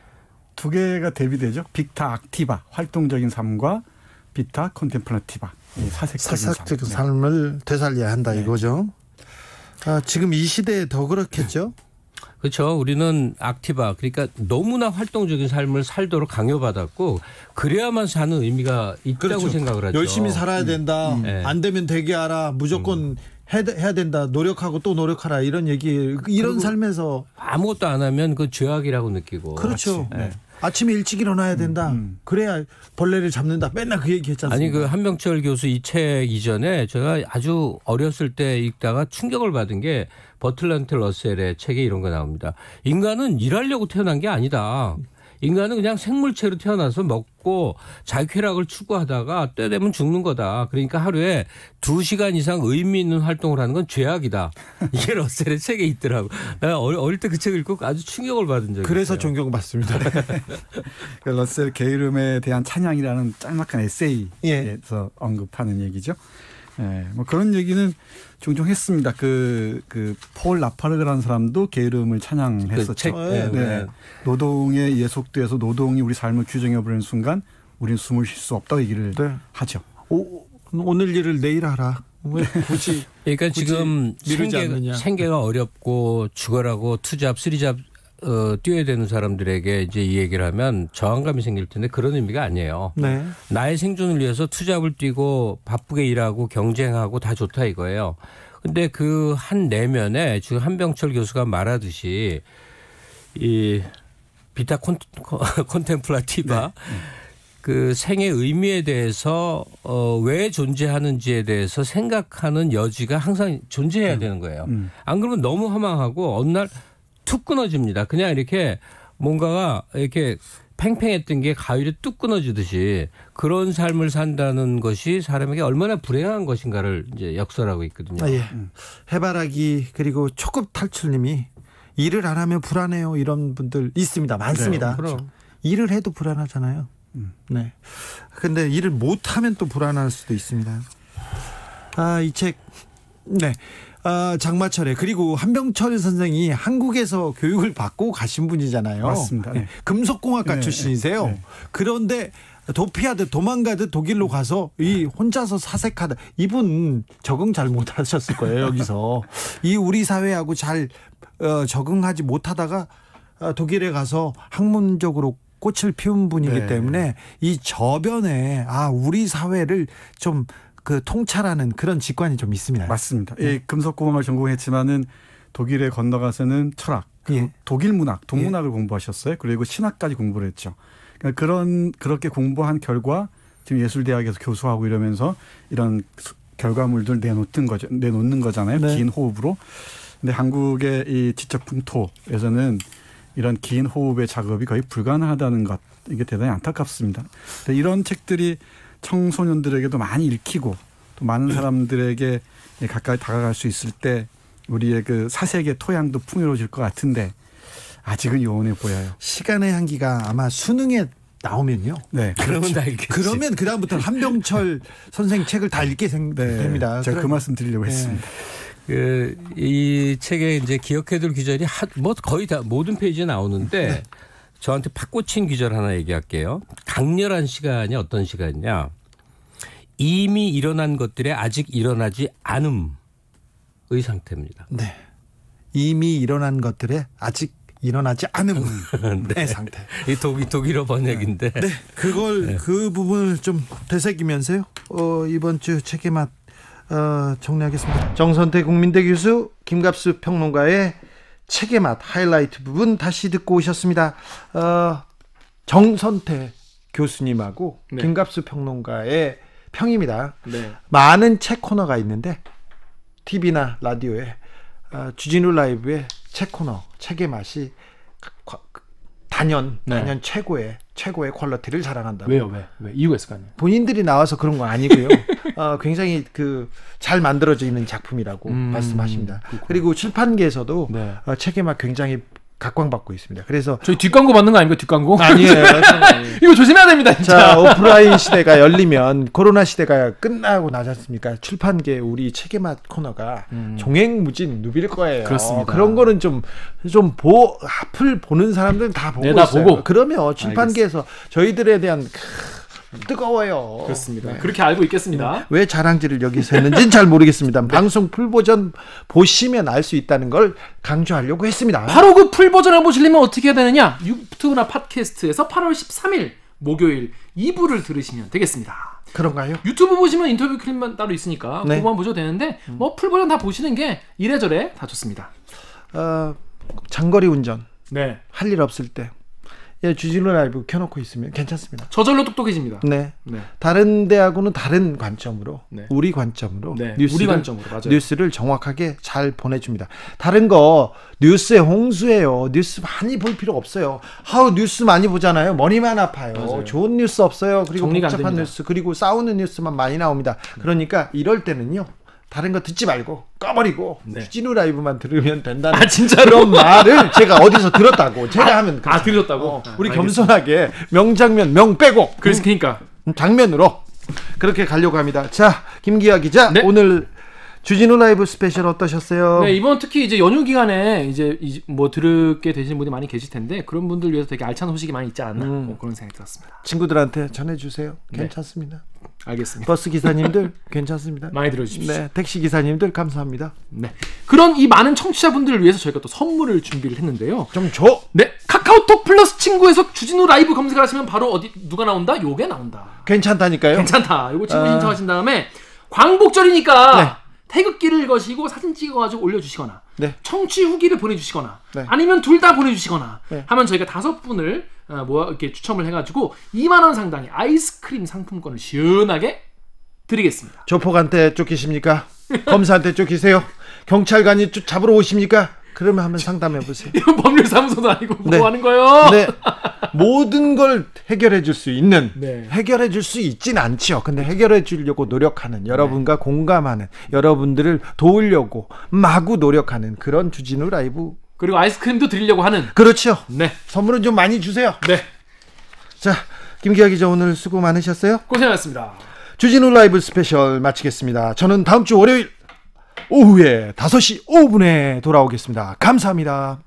두 개가 대비되죠. 빅타 악티바 활동적인 삶과 비타 콘템플라티바 사색적인 삶을 되살려야 한다 이거죠. 지금 이 시대에 더 그렇겠죠. 그렇죠. 우리는 악티바 그러니까 너무나 활동적인 삶을 살도록 강요받았고 그래야만 사는 의미가 있다고 그렇죠. 생각을 하죠. 열심히 살아야 된다. 안 되면 되게 하라. 무조건 해야 된다. 노력하고 또 노력하라. 이런 얘기 이런 삶에서 아무것도 안 하면 그 죄악이라고 느끼고. 그렇죠. 네. 아침에 일찍 일어나야 된다. 그래야 벌레를 잡는다. 맨날 그 얘기 했잖아요. 아니 그 한병철 교수 이 책 이전에 제가 아주 어렸을 때 읽다가 충격을 받은 게 버틀런트 러셀의 책에 이런 거 나옵니다. 인간은 일하려고 태어난 게 아니다. 인간은 그냥 생물체로 태어나서 먹고 자기쾌락을 추구하다가 때 되면 죽는 거다. 그러니까 하루에 2시간 이상 의미 있는 활동을 하는 건 죄악이다. 이게 러셀의 책에 있더라고. 내가 어릴 때 그 책을 읽고 아주 충격을 받은 적이 그래서 있어요. 존경받습니다. 러셀 게으름에 대한 찬양이라는 짤막한 에세이에서 언급하는 얘기죠. 네, 뭐 그런 얘기는 종종 했습니다. 폴 라파르라는 사람도 게으름을 찬양했었죠. 네. 노동에 예속돼서 노동이 우리 삶을 규정해버리는 순간 우리는 숨을 쉴 수 없다고 얘기를 하죠. 오늘 일을 내일 하라. 왜 굳이? 그러니까 지금 생계가 어렵고 죽어라고 투잡, 쓰리잡 뛰어야 되는 사람들에게 이제 이 얘기를 하면 저항감이 생길 텐데 그런 의미가 아니에요. 네. 나의 생존을 위해서 투잡을 뛰고 바쁘게 일하고 경쟁하고 다 좋다 이거예요. 근데 그 한 내면에 지금 한병철 교수가 말하듯이 이 비타 콘템플라티바 그 생의 의미에 대해서 왜 존재하는지에 대해서 생각하는 여지가 항상 존재해야 되는 거예요. 안 그러면 너무 허망하고 어느 날 툭 끊어집니다. 그냥 이렇게 뭔가가 이렇게 팽팽했던 게 가위로 뚝 끊어지듯이 그런 삶을 산다는 것이 사람에게 얼마나 불행한 것인가를 이제 역설하고 있거든요. 예. 해바라기 그리고 초급 탈출님이 일을 안 하면 불안해요. 이런 분들 있습니다. 많습니다. 네, 그렇죠. 일을 해도 불안하잖아요. 네. 근데 일을 못 하면 또 불안할 수도 있습니다. 이 책 네. 장마철에 그리고 한병철 선생이 한국에서 교육을 받고 가신 분이잖아요. 맞습니다. 네. 금속공학과 출신이세요. 네. 그런데 도피하듯 도망가듯 독일로 가서 이 혼자서 사색하다 이분 적응 잘 못하셨을 거예요. 여기서 이 우리 사회하고 잘 적응하지 못하다가 독일에 가서 학문적으로 꽃을 피운 분이기 때문에 이 저변에 우리 사회를 좀 통찰하는 그런 직관이 좀 있습니다. 맞습니다. 금속공학을 전공했지만은 독일에 건너가서는 철학, 독일 문학, 동문학을 공부하셨어요. 그리고 신학까지 공부를 했죠. 그러니까 그렇게 공부한 결과 지금 예술대학에서 교수하고 이러면서 이런 결과물들 내놓는 거잖아요. 네. 긴 호흡으로. 근데 한국의 이 지적 풍토에서는 이런 긴 호흡의 작업이 거의 불가능하다는 것, 이게 대단히 안타깝습니다. 이런 책들이 청소년들에게도 많이 읽히고 또 많은 사람들에게 가까이 다가갈 수 있을 때 우리의 그 사색의 토양도 풍요로워질 것 같은데 아직은 요원해 보여요. 시간의 향기가 아마 수능에 나오면요. 네. 그러면 다 읽겠지. 그러면 그다음부터는 한병철 선생 책을 다 읽게 됩니다. 제가 그 말씀 드리려고 했습니다. 이 책에 이제 기억해둘 귀절이 거의 다 모든 페이지에 나오는데 저한테 팍 꽂힌 귀절 하나 얘기할게요. 강렬한 시간이 어떤 시간이냐. 이미 일어난 것들에 아직 일어나지 않음의 상태입니다. 네. 이미 일어난 것들에 아직 일어나지 않음의 상태. 이 독일어 번역인데. 네. 그 부분을 좀 되새기면서요. 이번 주 책의 맛 정리하겠습니다. 정선태 국민대 교수, 김갑수 평론가의 책의 맛 하이라이트 부분 다시 듣고 오셨습니다. 정선태 교수님하고 네. 김갑수 평론가의 평입니다. 네. 많은 책 코너가 있는데 TV나 라디오에 주진우 라이브의 책 코너, 책의 맛이 단연 최고의 퀄리티를 자랑한다. 왜요? 왜? 이유가 있을 거 아니에요? 본인들이 나와서 그런 거 아니고요. 굉장히 잘 만들어져 있는 작품이라고 말씀하십니다. 그렇구나. 그리고 출판계에서도 네. 책의 맛 굉장히 각광받고 있습니다. 그래서 저희 뒷광고 받는 거 아닙니까? 뒷광고? 아니에요. 이거 조심해야 됩니다, 진짜. 자, 오프라인 시대가 열리면 코로나 시대가 끝나고 나지 않습니까? 출판계 우리 책의 맛 코너가 종횡무진 누빌 거예요. 그렇습니다. 그런 거는 좀 앞을 보는 사람들은 다 보고 있어요. 보고. 그러면 출판계에서 저희들에 대한 뜨거워요. 그렇습니다. 네. 그렇게 알고 있겠습니다. 왜 자랑질을 여기서 했는지는 잘 모르겠습니다. 방송 풀버전 보시면 알 수 있다는 걸 강조하려고 했습니다. 바로 그 풀버전을 보시려면 어떻게 해야 되느냐? 유튜브나 팟캐스트에서 8월 13일 목요일 2부를 들으시면 되겠습니다. 그런가요? 유튜브 보시면 인터뷰 클립만 따로 있으니까 네. 그거만 보셔도 되는데 뭐 풀버전 다 보시는 게 이래저래 다 좋습니다. 장거리 운전 네. 할 일 없을 때 주진우 라이브 켜놓고 있으면 괜찮습니다. 저절로 똑똑해집니다. 네. 네. 다른 데하고는 다른 관점으로, 네. 우리 관점으로, 네. 뉴스를, 우리 관점으로, 맞아요. 뉴스를 정확하게 잘 보내줍니다. 다른 거 뉴스의 홍수예요. 뉴스 많이 볼 필요 없어요. 뉴스 많이 보잖아요. 머리만 아파요. 맞아요. 좋은 뉴스 없어요. 그리고 정리가 안 복잡한 됩니다. 뉴스, 그리고 싸우는 뉴스만 많이 나옵니다. 그러니까 이럴 때는요. 다른 거 듣지 말고 꺼버리고 주진우 라이브만 들으면 된다는 진짜로? 그런 말을 제가 어디서 들었다고. 제가 하면 들으셨다고? 우리 겸손하게 명장면 명 빼고 그러니까 장면으로 그렇게 가려고 합니다. 자, 김기아 기자, 네. 오늘 주진우 라이브 스페셜 어떠셨어요? 네, 이번 특히 이제 연휴 기간에 이제 뭐 들게 되시는 분이 많이 계실 텐데 그런 분들 위해서 되게 알찬 소식이 많이 있지 않나 뭐 그런 생각이 들었습니다. 친구들한테 전해주세요. 네. 괜찮습니다. 알겠습니다. 버스 기사님들 괜찮습니다. 많이 들어주십시오. 네, 택시 기사님들 감사합니다. 네, 그런 이 많은 청취자분들을 위해서 저희가 또 선물을 준비를 했는데요. 좀 줘. 네, 카카오톡 플러스 친구에서 주진우 라이브 검색을 하시면 바로 누가 나온다? 요게 나온다. 괜찮다니까요. 괜찮다. 요거 친구 신청하신 다음에 광복절이니까 네. 태극기를 거시고 사진 찍어가지고 올려주시거나 네. 청취 후기를 보내주시거나 네. 아니면 둘 다 보내주시거나 네. 하면 저희가 5분을 이렇게 추첨을 해가지고 2만 원 상당의 아이스크림 상품권을 시원하게 드리겠습니다. 조폭한테 쫓기십니까? 검사한테 쫓기세요? 경찰관이 잡으러 오십니까? 그러면 한번 상담해 보세요. 이건 법률사무소도 아니고 뭐 네. 하는 거예요? 네. 모든 걸 해결해 줄 수 있는, 네. 해결해 줄 수 있진 않죠. 근데 해결해 주려고 노력하는, 여러분과 공감하는, 여러분들을 도우려고 마구 노력하는 그런 주진우 라이브. 그리고 아이스크림도 드리려고 하는. 그렇죠. 네. 선물은 좀 많이 주세요. 네. 자, 김기아 기자 오늘 수고 많으셨어요. 고생하셨습니다. 주진우 라이브 스페셜 마치겠습니다. 저는 다음 주 월요일 오후에 5시 5분에 돌아오겠습니다. 감사합니다.